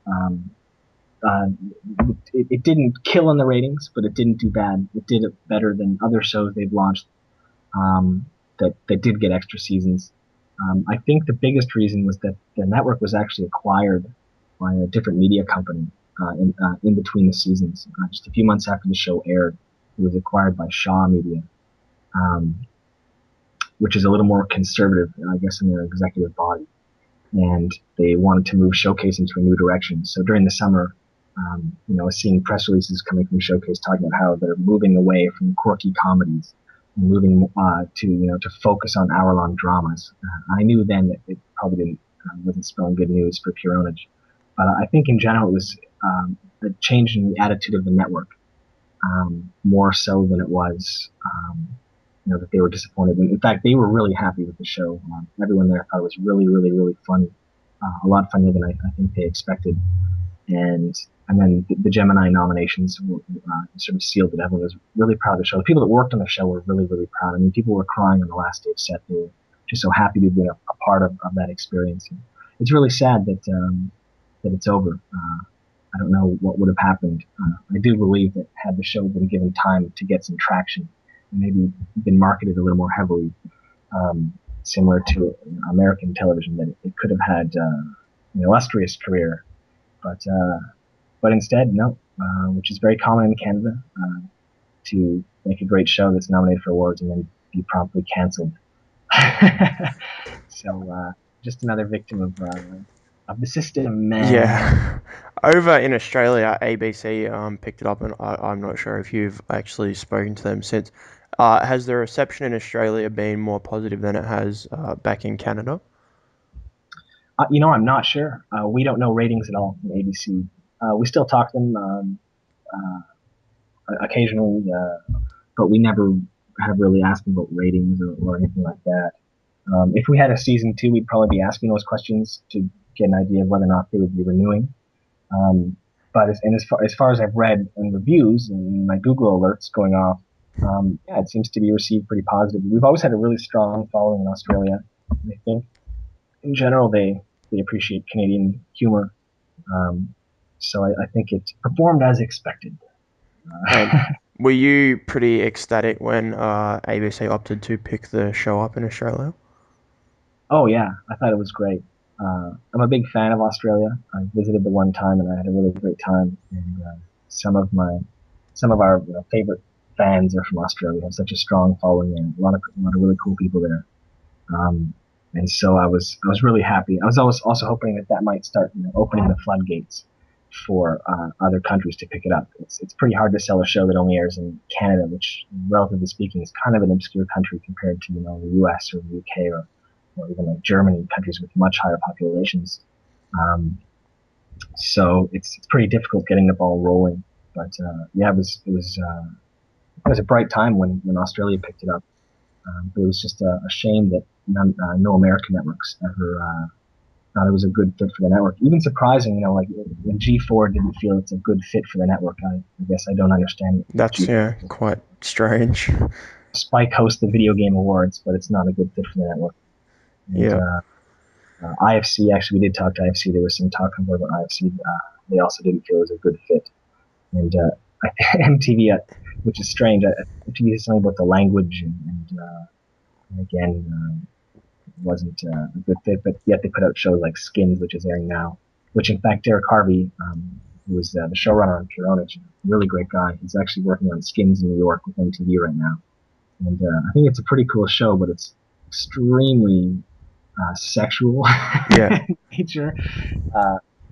It didn't kill in the ratings, but it didn't do bad. It did it better than other shows they've launched that did get extra seasons. I think the biggest reason was that the network was actually acquired by a different media company in between the seasons. Just a few months after the show aired, it was acquired by Shaw Media, which is a little more conservative, I guess, in their executive body. And they wanted to move Showcase into a new direction. So during the summer, seeing press releases coming from Showcase talking about how they're moving away from quirky comedies and moving to focus on hour-long dramas. I knew then that it probably wasn't spelling good news for Pure Pwnage. But I think in general it was a change in the attitude of the network, more so than it was that they were disappointed. In fact, they were really happy with the show. Everyone there thought it was really, really, really funny. A lot funnier than I think they expected. And then the Gemini nominations sort of sealed it. Everyone was really proud of the show. The people that worked on the show were really, really proud. I mean, people were crying on the last day of set. They were just so happy to be a part of that experience. And it's really sad that it's over. I don't know what would have happened. I do believe that had the show been given time to get some traction, maybe been marketed a little more heavily, similar to American television, that it could have had an illustrious career, but instead, no, which is very common in Canada, to make a great show that's nominated for awards and then be promptly cancelled. So just another victim of the system, man. Yeah. Over in Australia, ABC picked it up, and I'm not sure if you've actually spoken to them since. Has the reception in Australia been more positive than it has back in Canada? I'm not sure. We don't know ratings at all from ABC. We still talk to them occasionally, but we never have really asked them about ratings or anything like that. If we had a season 2, we'd probably be asking those questions to get an idea of whether or not they would be renewing. Um, but as far as I've read in reviews and my Google alerts going off, yeah, it seems to be received pretty positively. We've always had a really strong following in Australia. I think in general they appreciate Canadian humor. Um, so I think it performed as expected. And were you pretty ecstatic when ABC opted to pick the show up in Australia? Oh yeah, I thought it was great. I'm a big fan of Australia. I visited the one time and I had a really great time. And some of my some of our favorite fans are from Australia. Have such a strong following and a lot of really cool people there. Um, and so I was really happy. I was also hoping that might start opening the floodgates for other countries to pick it up. It's pretty hard to sell a show that only airs in Canada, which relatively speaking is kind of an obscure country compared to the U.S. or the U.K. or even like Germany, countries with much higher populations. Um, so it's pretty difficult getting the ball rolling. But yeah, it was a bright time when Australia picked it up. But it was just a shame that no American networks ever thought it was a good fit for the network. Even surprising, like when G4 didn't feel it's a good fit for the network. I guess I don't understand That's, G4. yeah, quite strange. Spike hosts the video game awards, but it's not a good fit for the network. And Yeah. IFC, actually, we did talk to IFC. There was some talk about IFC. They also didn't feel it was a good fit. And MTV, which is strange, MTV is something about the language, and again, wasn't a good fit. But yet they put out shows like Skins, which is airing now, which in fact Jarett Cale, who was the showrunner on Pure Pwnage, really great guy. He's actually working on Skins in New York with MTV right now. And I think it's a pretty cool show, but it's extremely sexual Yeah. in nature.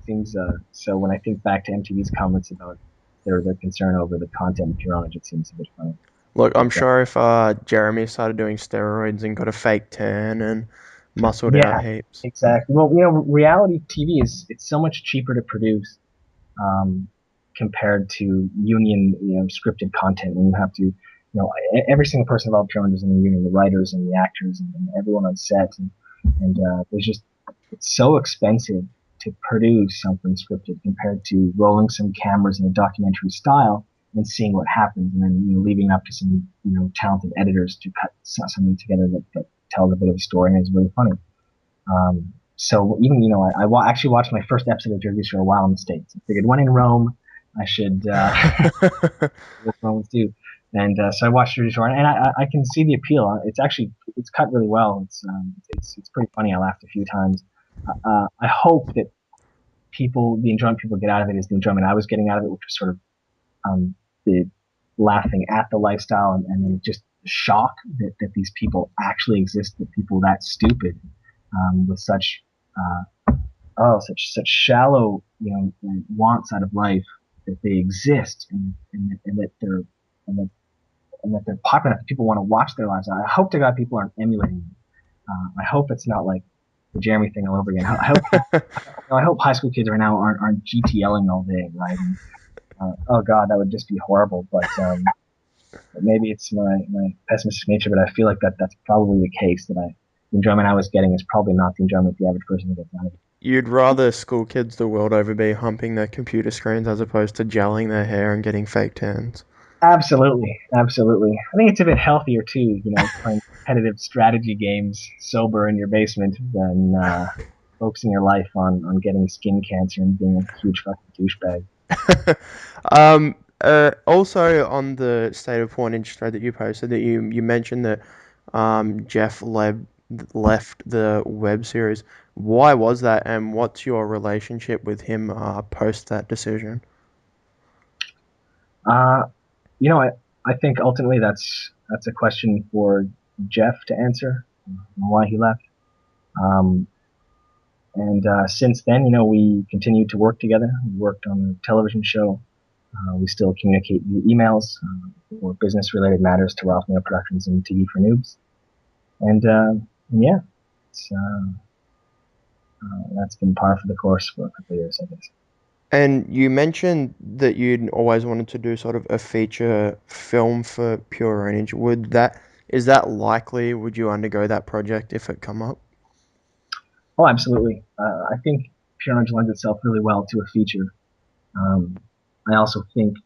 Seems so when I think back to MTV's comments about their concern over the content of Pure Pwnage, it seems a bit funny. Look, But I'm sure if Jeremy started doing steroids and got a fake tan and muscled out yeah, heaps. exactly. Well, reality TV is it's so much cheaper to produce um, compared to union, scripted content. When you have to, every single person involved in is in the union, the writers and the actors and everyone on set, and there's just it's so expensive to produce something scripted compared to rolling some cameras in a documentary style and seeing what happens, and then leaving it up to some talented editors to cut something together that tells a bit of a story and is really funny. So even actually watched my first episode of Jersey Shore while in the States. I figured when in Rome, I should what Romans do. And so I watched Jersey Shore, and I can see the appeal. It's cut really well. It's pretty funny. I laughed a few times. I hope that the enjoyment people get out of it is the enjoyment I was getting out of it, which was sort of the laughing at the lifestyle and then just the shock that these people actually exist, that people that stupid with such such shallow wants out of life, that they exist, and that they're and that, and that they're popular enough that people want to watch their lives. I hope to God people aren't emulating them. I hope it's not like the Jeremy thing all over again. I hope high school kids right now aren't GTLing all day, right? And, oh God, that would just be horrible. But maybe it's my pessimistic nature, but I feel like that's probably the case. The enjoyment I was getting is probably not the enjoyment the average person gets out of it. You'd rather school kids the world over be humping their computer screens as opposed to gelling their hair and getting fake tans. Absolutely, absolutely. I think it's a bit healthier too, playing competitive strategy games sober in your basement than focusing your life on getting skin cancer and being a huge fucking douchebag. Also on the State of Pwnage thread that you posted, that you mentioned that Jeff left the web series. Why was that, and what's your relationship with him post that decision? Uh, I think ultimately that's a question for Jeff to answer, why he left. Um, and since then, we continued to work together. We worked on the television show. We still communicate via emails for business-related matters to Ralph Nail Productions and TV for Noobs. And yeah, it's, that's been par for the course for a couple of years, I guess. And you mentioned that you'd always wanted to do sort of a feature film for Pure Pwnage. Is that likely? Would you undergo that project if it come up? Oh, absolutely. I think Pure Pwnage lends itself really well to a feature. Um, I also think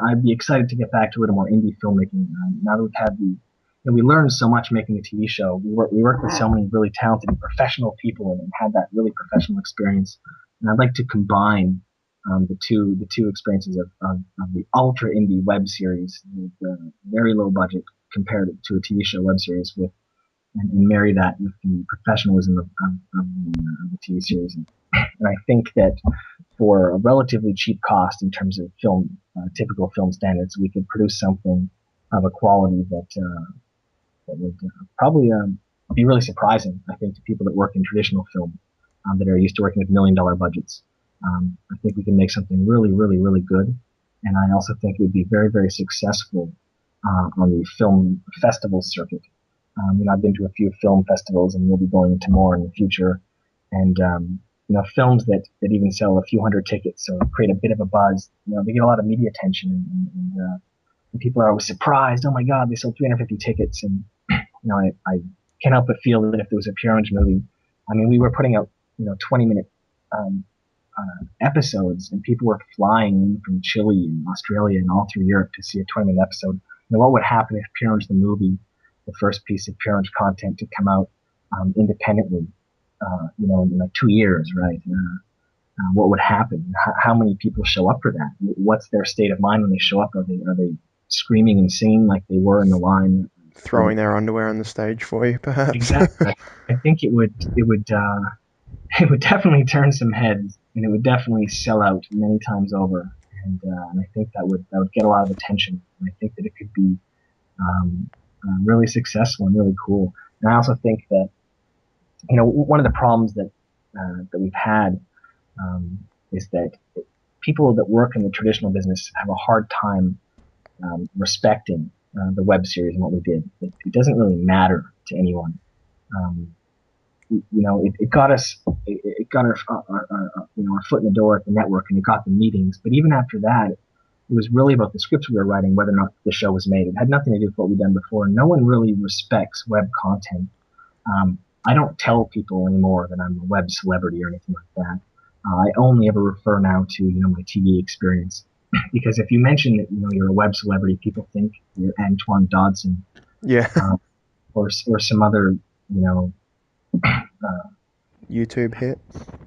I'd be excited to get back to a little more indie filmmaking. Now that we've had we learned so much making the TV show. We worked with so many really talented and professional people and had that really professional experience. And I'd like to combine the two experiences of the ultra indie web series, with the very low budget compared to a TV show web series, and marry that with the professionalism of the TV series. And I think that for a relatively cheap cost in terms of film, typical film standards, we could produce something of a quality that would probably be really surprising, I think, to people that work in traditional film, that are used to working with $1 million budgets. I think we can make something really, really, really good. And I also think it would be very, very successful on the film festival circuit. I've been to a few film festivals, and we'll be going to more in the future. And films that even sell a few hundred tickets, so create a bit of a buzz. They get a lot of media attention, and people are always surprised. Oh my God, they sold 350 tickets, and I can't help but feel that if there was a Pure Pwnage movie, I mean, we were putting out 20-minute um, episodes, and people were flying in from Chile and Australia and all through Europe to see a 20-minute episode. What would happen if Pure Pwnage the movie, the first piece of Pure Pwnage content, to come out independently, in like 2 years, right? What would happen? How many people show up for that? What's their state of mind when they show up? Are they screaming and singing like they were in the line? Throwing their underwear on the stage for you, perhaps? Exactly. I think it would definitely turn some heads, and it would definitely sell out many times over. And I think that would get a lot of attention. And I think that it could be really successful and really cool. And I also think that one of the problems that we've had is that people that work in the traditional business have a hard time respecting the web series and what we did. It doesn't really matter to anyone. Um, it got us, it got our foot in the door at the network, and it got the meetings. But even after that, it was really about the scripts we were writing, whether or not the show was made. It had nothing to do with what we'd done before. No one really respects web content. I don't tell people anymore that I'm a web celebrity or anything like that. I only ever refer now to my TV experience, because if you mention that you're a web celebrity, people think you're Antoine Dodson, Yeah. or some other YouTube hit.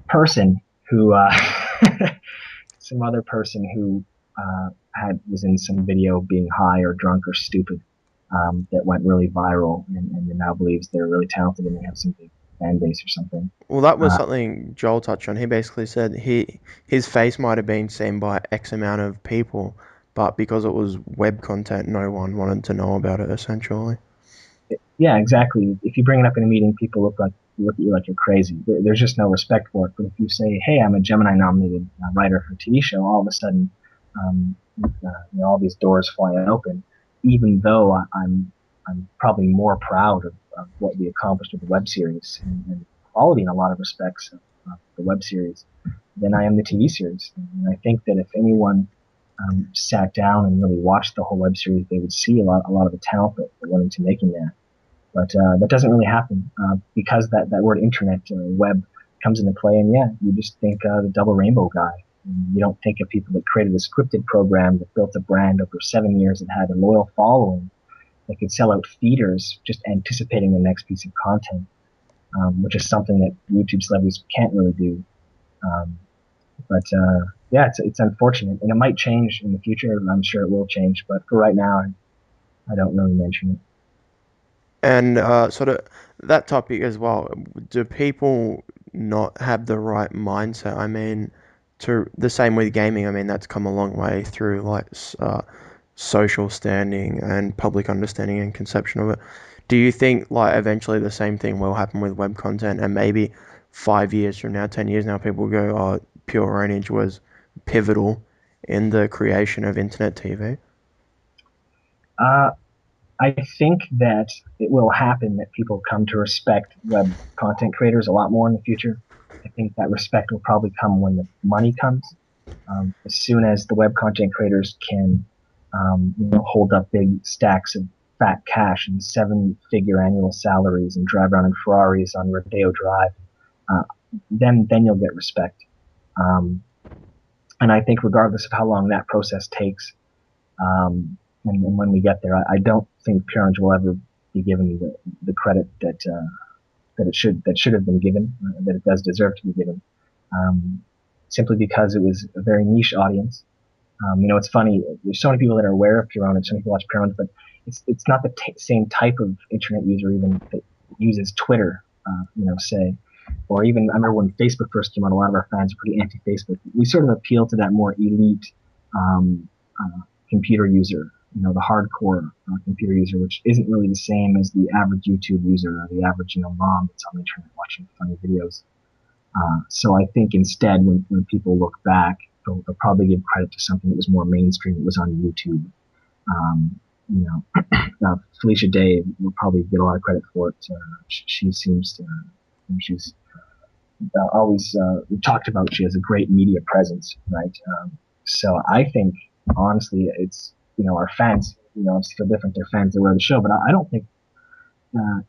person who some other person who was in some video being high or drunk or stupid, that went really viral, and now believes they're really talented and they have some big fan base or something. Well, that was something Joel touched on. He basically said his face might have been seen by X amount of people, but because it was web content, no one wanted to know about it, essentially. Yeah, exactly. If you bring it up in a meeting, people look at you like you're crazy. There's just no respect for it. But if you say, "Hey, I'm a Gemini-nominated writer for a TV show," all of a sudden, all these doors fly open. Even though I'm probably more proud of what we accomplished with the web series, and quality in a lot of respects of the web series, than I am the TV series. And I think that if anyone sat down and really watched the whole web series, they would see a lot of the talent that went into making that. But that doesn't really happen because that word internet, web, comes into play. And yeah, you just think the Double Rainbow guy. And you don't think of people that created a scripted program that built a brand over 7 years and had a loyal following that could sell out theaters just anticipating the next piece of content, which is something that YouTube celebrities can't really do. But yeah, it's unfortunate, and it might change in the future. I'm sure it will change, but for right now, I don't really mention it. And sort of that topic as well, do people not have the right mindset? I mean, to the same with gaming, I mean, that's come a long way through like social standing and public understanding and conception of it. Do you think like eventually the same thing will happen with web content and maybe 5 years from now, 10 years now, people go, oh, Pure Pwnage was pivotal in the creation of internet TV? Uh, I think that it will happen that people come to respect web content creators a lot more in the future. I think that respect will probably come when the money comes. As soon as the web content creators can, hold up big stacks of fat cash and seven-figure annual salaries and drive around in Ferraris on Rodeo Drive, uh, then you'll get respect. Um, and I think regardless of how long that process takes, and when we get there, I don't think Pyramids will ever be given the credit that it should have been given, that it does deserve to be given, um, simply because it was a very niche audience. It's funny. There's so many people that are aware of Pyramids, so many people watch Pyramids, but it's not the same type of internet user even that uses Twitter, say, or even I remember when Facebook first came out, a lot of our fans were pretty anti-Facebook. We sort of appeal to that more elite um, computer user, the hardcore computer user, which isn't really the same as the average YouTube user or the average, mom that's on the internet watching funny videos. So I think instead, when people look back, they'll probably give credit to something that was more mainstream, that was on YouTube. Um, you know, Felicia Day will probably get a lot of credit for it. She seems to, she's always talked about. She has a great media presence, right? So I think honestly, it's our fans. It's feel different. They're fans that wear the show, but I don't think uh,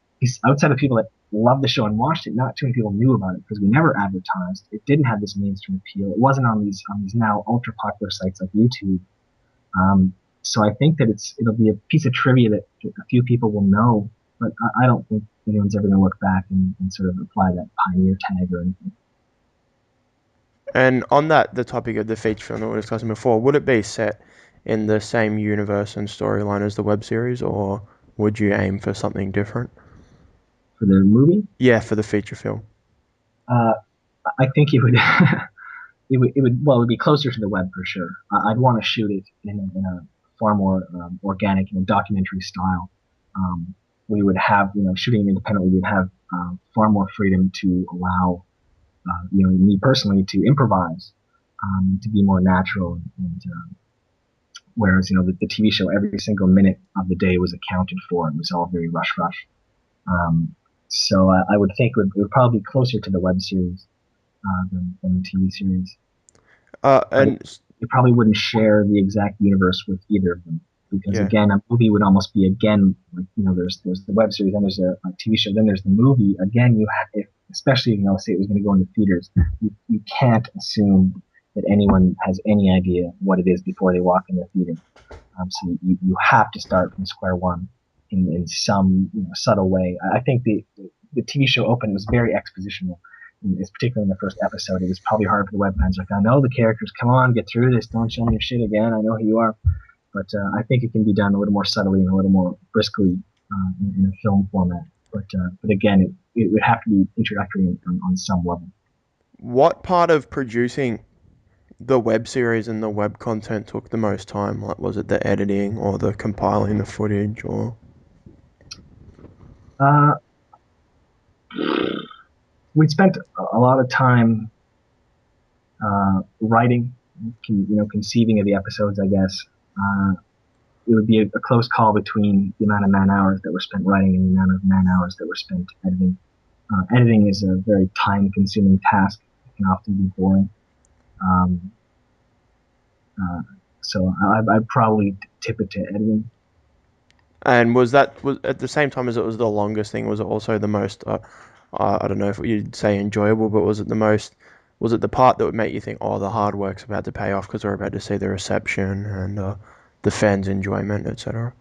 outside of people that loved the show and watched it, not too many people knew about it because we never advertised. It didn't have this mainstream appeal. It wasn't on these now ultra popular sites like YouTube. Um, so I think that it'll be a piece of trivia that a few people will know, but I don't think anyone's ever going to look back and sort of apply that pioneer tag or anything. And on that, the topic of the feature film that we were discussing before, would it be set in the same universe and storyline as the web series, or would you aim for something different? For the movie, Yeah, for the feature film. uh, I think it would. Well, it would be closer to the web for sure. I'd want to shoot it in a far more organic, documentary style. Um, we would have, shooting independently, we'd have far more freedom to allow, me personally to improvise, to be more natural. And whereas, the TV show, every single minute of the day was accounted for. It was all very rush. Um, so I would think it would probably be closer to the web series than the TV series. But And it probably wouldn't share the exact universe with either of them because yeah, again, a movie would almost be again like there's the web series, then there's a TV show, then there's the movie. Again, you have if, especially say it was going to go into theaters, you can't assume that anyone has any idea what it is before they walk in the theater. So you have to start from square one in some subtle way. I think the TV show open was very expositional. It's particularly in the first episode. It was probably hard for the web fans. Like, I know the characters. Come on, get through this. Don't show me your shit again. I know who you are. But I think it can be done a little more subtly and a little more briskly in a film format. But again, it would have to be introductory on some level. what part of producing the web series and the web content took the most time? Like, was it the editing or the compiling the footage or? Uh, we spent a lot of time writing, conceiving of the episodes. I guess it would be a close call between the amount of man hours that were spent writing and the amount of man hours that were spent editing. Editing is a very time-consuming task. It can often be boring. Um, uh, so I'd probably tip it to editing. And was at the same time as it was the longest thing? Was it also the most? I don't know if you'd say enjoyable, but was it the most? Was it the part that would make you think, oh, the hard work's about to pay off because we're about to see the reception and the fans' enjoyment, etc.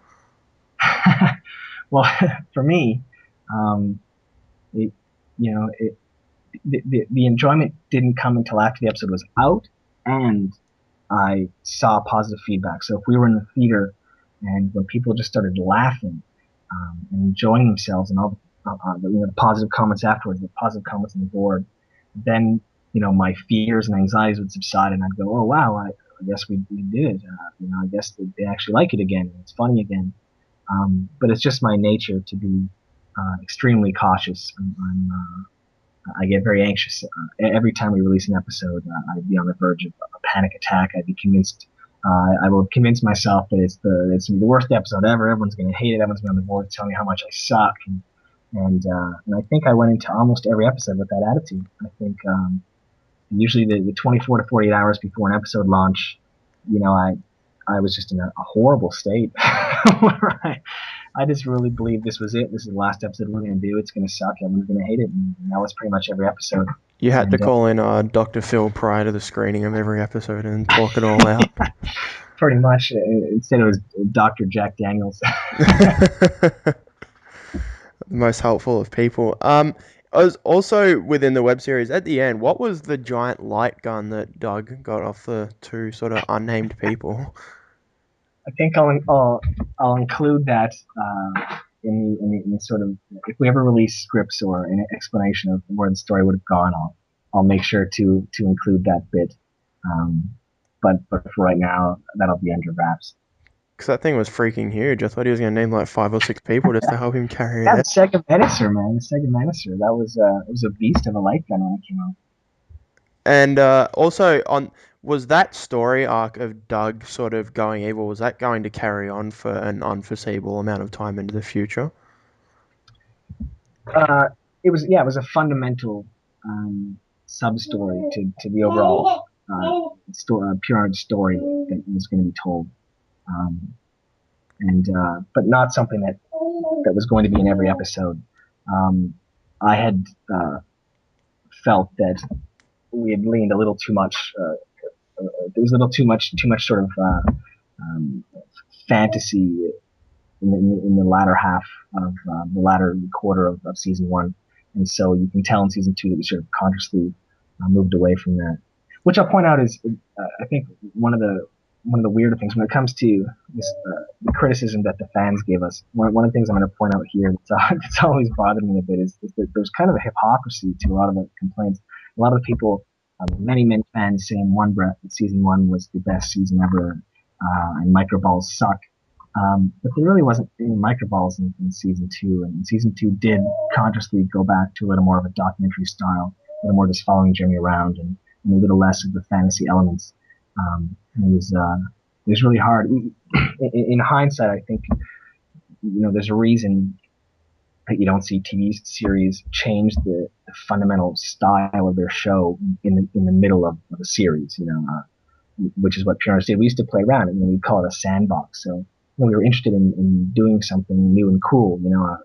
Well, for me, um, it, it, the enjoyment didn't come until after the episode was out. and I saw positive feedback. So if we were in the theater and when people just started laughing and enjoying themselves and all the positive comments afterwards, the positive comments on the board, then my fears and anxieties would subside, and I'd go, oh wow, I guess we did it. I guess they actually like it again. It's funny again. But it's just my nature to be extremely cautious. I get very anxious every time we release an episode. I'd be on the verge of a panic attack. I'd be convinced. I will convince myself that it's the worst episode ever. Everyone's going to hate it. Everyone's going to be on the board telling me how much I suck. And I think I went into almost every episode with that attitude. I think usually the 24 to 48 hours before an episode launch, I was just in a horrible state where I just really believed this was it. This is the last episode we're going to do. It's going to suck. Everyone's going to hate it. And that was pretty much every episode. You had to call in Dr. Phil prior to the screening of every episode and talk it all out. Pretty much. Instead, it was Dr. Jack Daniels. Most helpful of people. As also within the web series, at the end, what was the giant light gun that Doug got off the two sort of unnamed people? I think I'll include that in the sort of, if we ever release scripts or an explanation of where the story would have gone, I'll make sure to include that bit. But for right now, that'll be under wraps. Because that thing was freaking huge. I thought he was going to name like 5 or 6 people just to help him carry it Yeah, out. the Sega Menacer, man. The Sega Menacer. That was it was a beast of a light gun when it came out. And also, was that story arc of Doug sort of going evil, was that going to carry on for an unforeseeable amount of time into the future? It was a fundamental sub-story to the overall Pure Pwnage story that was going to be told. But not something that was going to be in every episode. I had felt that we had leaned a little too much. There was a little too much sort of fantasy in the latter half of the latter quarter of season 1, and so you can tell in season 2 that we sort of consciously moved away from that. Which I'll point out is, I think one of the weirder things when it comes to this, the criticism that the fans give us. One of the things I'm going to point out here that's always bothered me a bit is that there's kind of a hypocrisy to a lot of the complaints. A lot of the people, many fans say in one breath that season 1 was the best season ever, and microballs suck. But there really wasn't any microballs in season 2, and season 2 did consciously go back to a little more of a documentary style, a little more just following Jimmy around and a little less of the fantasy elements. It was really hard. In hindsight, I think there's a reason that you don't see TV series change the fundamental style of their show in the middle of a series. Which is what Pure Pwnage did. We used to play around, and we'd call it a sandbox. So when we were interested in doing something new and cool,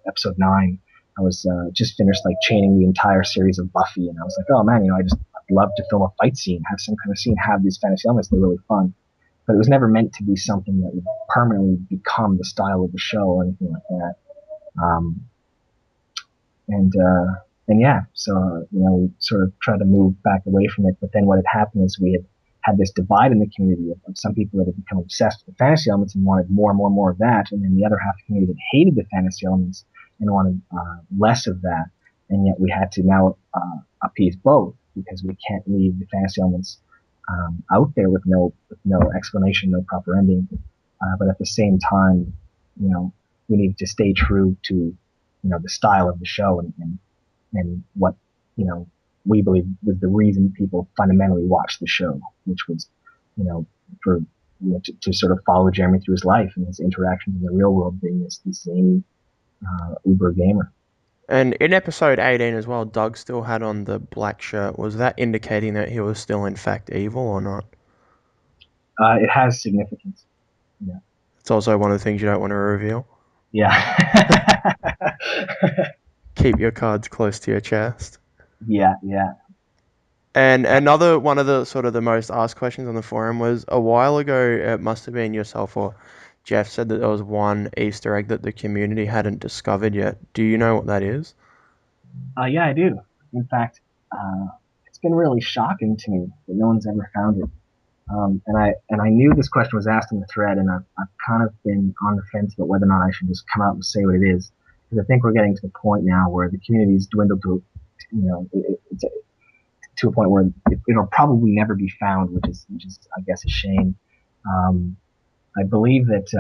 episode 9, I was just finished like chaining the entire series of Buffy, and I was like, oh man, I'd love to film a fight scene, have some kind of scene, have these fantasy elements. They're really fun, but it was never meant to be something that would permanently become the style of the show or anything like that. And yeah, so we sort of tried to move back away from it. But then what had happened is we had this divide in the community of some people that had become obsessed with the fantasy elements and wanted more and more and more of that, and then the other half of the community that hated the fantasy elements and wanted less of that. And yet we had to now appease both, because we can't leave the fantasy elements out there with no explanation, no proper ending. But at the same time, we need to stay true to the style of the show and what we believe was the reason people fundamentally watched the show, which was for to sort of follow Jeremy through his life and his interactions in the real world, being this zany uber gamer. And in episode 18 as well, Doug still had on the black shirt. Was that indicating that he was still in fact evil or not? It has significance. Yeah. It's also one of the things you don't want to reveal. Yeah. Keep your cards close to your chest. Yeah. And another one of the sort of the most asked questions on the forum was, a while ago, it must have been yourself or Jeff said that there was one Easter egg that the community hadn't discovered yet. Do you know what that is? Yeah, I do. In fact, it's been really shocking to me that no one's ever found it. And I knew this question was asked in the thread, and I've kind of been on the fence about whether or not I should just come out and say what it is, because I think we're getting to the point now where the community's dwindled to, it's to a point where it'll probably never be found, which is I guess a shame. Um, I believe that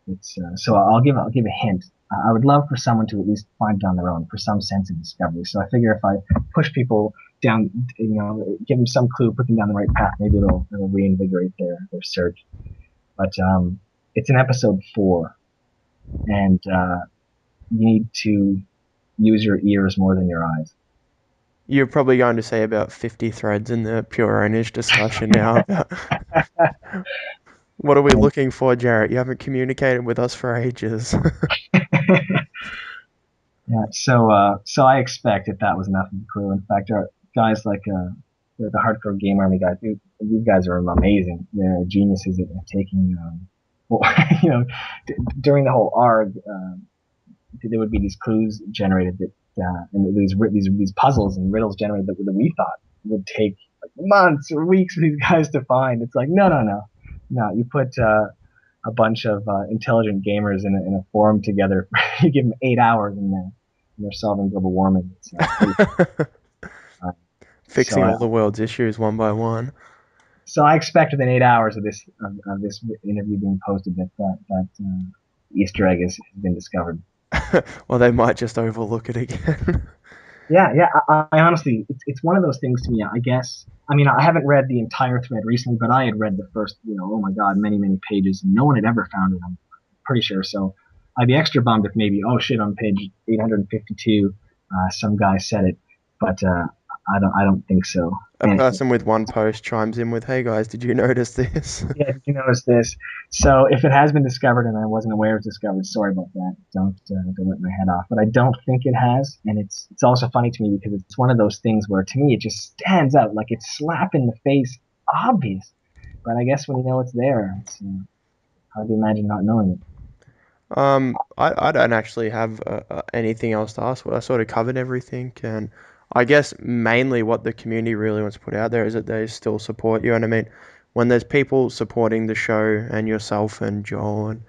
it's so I'll give a hint. I would love for someone to at least find it on their own for some sense of discovery. So I figure if I push people down, give them some clue, put them down the right path, maybe it'll reinvigorate their search. But it's in episode 4, and you need to use your ears more than your eyes. You're probably going to say about 50 threads in the Pure Pwnage discussion now about what are we looking for, Jarett? You haven't communicated with us for ages. Yeah, so I expect that was enough of a clue. In fact, guys like the hardcore game army guys, these guys are amazing. They're geniuses at taking, well, during the whole ARG, there would be these clues generated and these puzzles and riddles generated that we thought would take like months or weeks for these guys to find. It's like no. You put a bunch of intelligent gamers in a forum together. You give them 8 hours and they're solving global warming. Fixing So all the world's issues one by one. so I expect within 8 hours of this interview being posted that Easter egg has been discovered. Well, they might just overlook it again. Yeah. I honestly, it's one of those things to me. I guess. I mean, I haven't read the entire thread recently, but I had read the first, oh my God, many pages, and no one had ever found it. I'm pretty sure. So I'd be extra bummed if maybe, oh shit, on page 852, some guy said it, but I don't think so. A person with one post chimes in with, "Hey guys, did you notice this?" Yeah, did you notice this? So if it has been discovered and I wasn't aware it was discovered, sorry about that. Don't let my head off. But I don't think it has, and it's also funny to me because it's one of those things where to me it just stands out like it's slap in the face, obvious. But I guess when you know it's there, it's hard to imagine not knowing it. I don't actually have anything else to ask. I sort of covered everything, and I guess mainly what the community really wants to put out there is that they still support you. And I mean, when there's people supporting the show and yourself and Joel and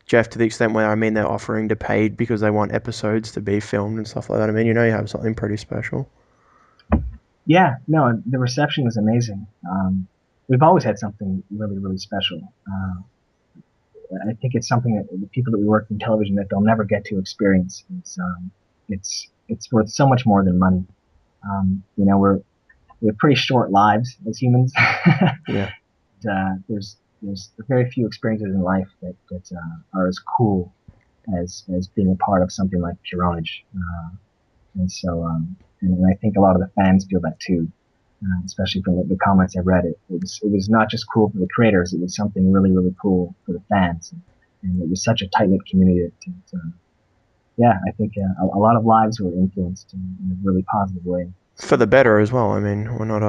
Jeff to the extent where I mean they're offering to pay because they want episodes to be filmed and stuff like that. I mean, you have something pretty special. Yeah, no, the reception was amazing. We've always had something really special. I think it's something that the people that we work in television that they'll never get to experience. It's worth so much more than money. We have pretty short lives as humans. Yeah. There's very few experiences in life that are as cool as being a part of something like Pure Pwnage. And I think a lot of the fans feel that too. Especially from the comments I read, it was not just cool for the creators; it was something really cool for the fans, and it was such a tight knit community. Yeah, I think a lot of lives were influenced in a really positive way. For the better as well. I mean, we're not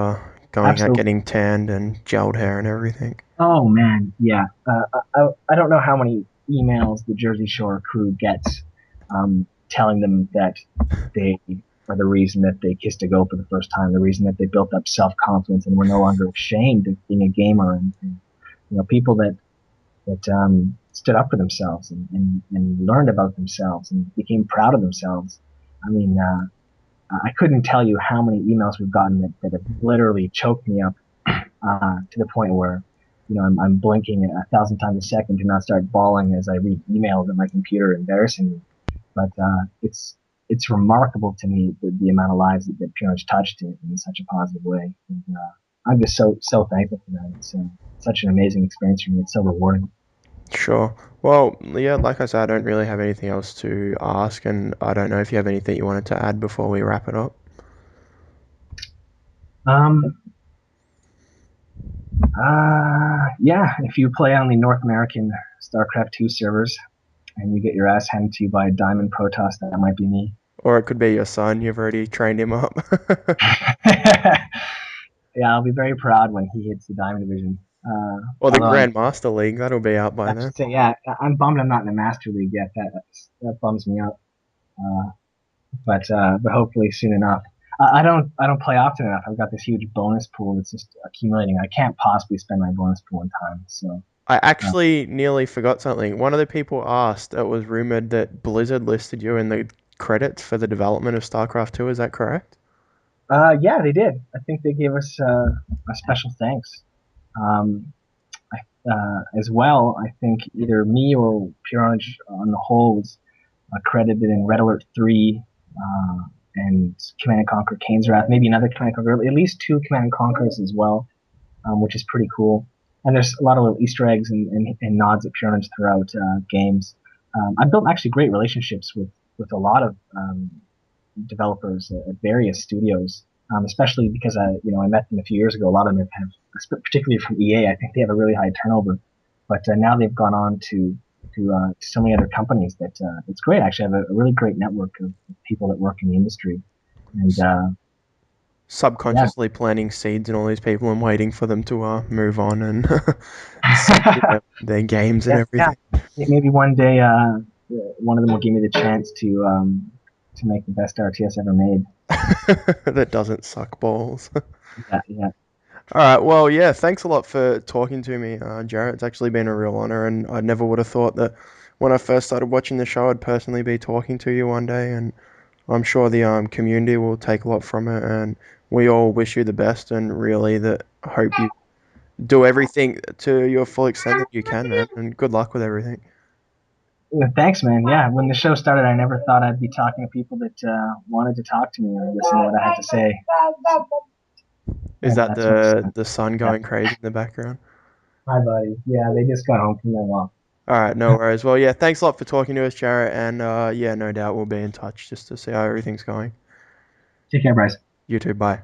going out Absolutely. getting tanned and gelled hair and everything. Oh man, yeah. I don't know how many emails the Jersey Shore crew gets telling them that they are the reason that they kissed a goat for the first time, the reason that they built up self-confidence and were no longer ashamed of being a gamer, and people that stood up for themselves and learned about themselves and became proud of themselves. I mean, I couldn't tell you how many emails we've gotten that have literally choked me up to the point where I'm blinking 1,000 times a second to not start bawling as I read emails at my computer, embarrassing me. But it's remarkable to me the amount of lives that Pure Pwnage touched in such a positive way. And, I'm just so thankful for that. It's such an amazing experience for me. It's so rewarding. Sure. Well, yeah, like I said, I don't really have anything else to ask, and I don't know if you have anything you wanted to add before we wrap it up. Yeah, if you play on the North American StarCraft 2 servers and you get your ass handed to you by a Diamond Protoss, that might be me. Or it could be your son. You've already trained him up. Yeah, I'll be very proud when he hits the Diamond Division. Or the Although Grandmaster League. That'll be out by I then. should say, yeah, I'm bummed I'm not in the Master League yet. That bums me out. But hopefully soon enough. I don't play often enough. I've got this huge bonus pool that's just accumulating. I can't possibly spend my bonus pool in time. So I uh, actually nearly forgot something. One of the people asked, it was rumored that Blizzard listed you in the credits for the development of StarCraft 2. Is that correct? yeah, they did. I think they gave us a special thanks. Um, as well, I think either me or Pure Pwnage on the whole was credited in Red Alert 3 and Command and Conquer Kane's Wrath, maybe another Command and Conquer, at least two Command and Conquers as well, which is pretty cool. And there's a lot of little Easter eggs and nods at Pure Pwnage throughout games. I've built actually great relationships with a lot of developers at various studios, especially because I met them a few years ago. A lot of them particularly from EA, I think they have a really high turnover, but now they've gone on to so many other companies that it's great. Actually, I have a really great network of people that work in the industry, and yeah, Subconsciously planting seeds in all these people and waiting for them to move on and send you their games and yeah, yeah. everything. Maybe one day one of them will give me the chance to make the best RTS ever made. That doesn't suck balls. Yeah, yeah. All right, well, yeah, thanks a lot for talking to me, Jarett. It's actually been a real honor, and I never would have thought that when I first started watching the show, I'd personally be talking to you one day, and I'm sure the community will take a lot from it, and we all wish you the best, and really that hope you do everything to your full extent that you can, man, and good luck with everything. Yeah, thanks, man. Yeah, when the show started, I never thought I'd be talking to people that wanted to talk to me or listen to what I had to say. Is And that that's what's the sun yeah. going crazy in the background? Hi, buddy. Yeah, they just got home from their walk. All right, no worries. Well, yeah, thanks a lot for talking to us, Jarett, and yeah, no doubt we'll be in touch just to see how everything's going. Take care, Bryce. You too, bye.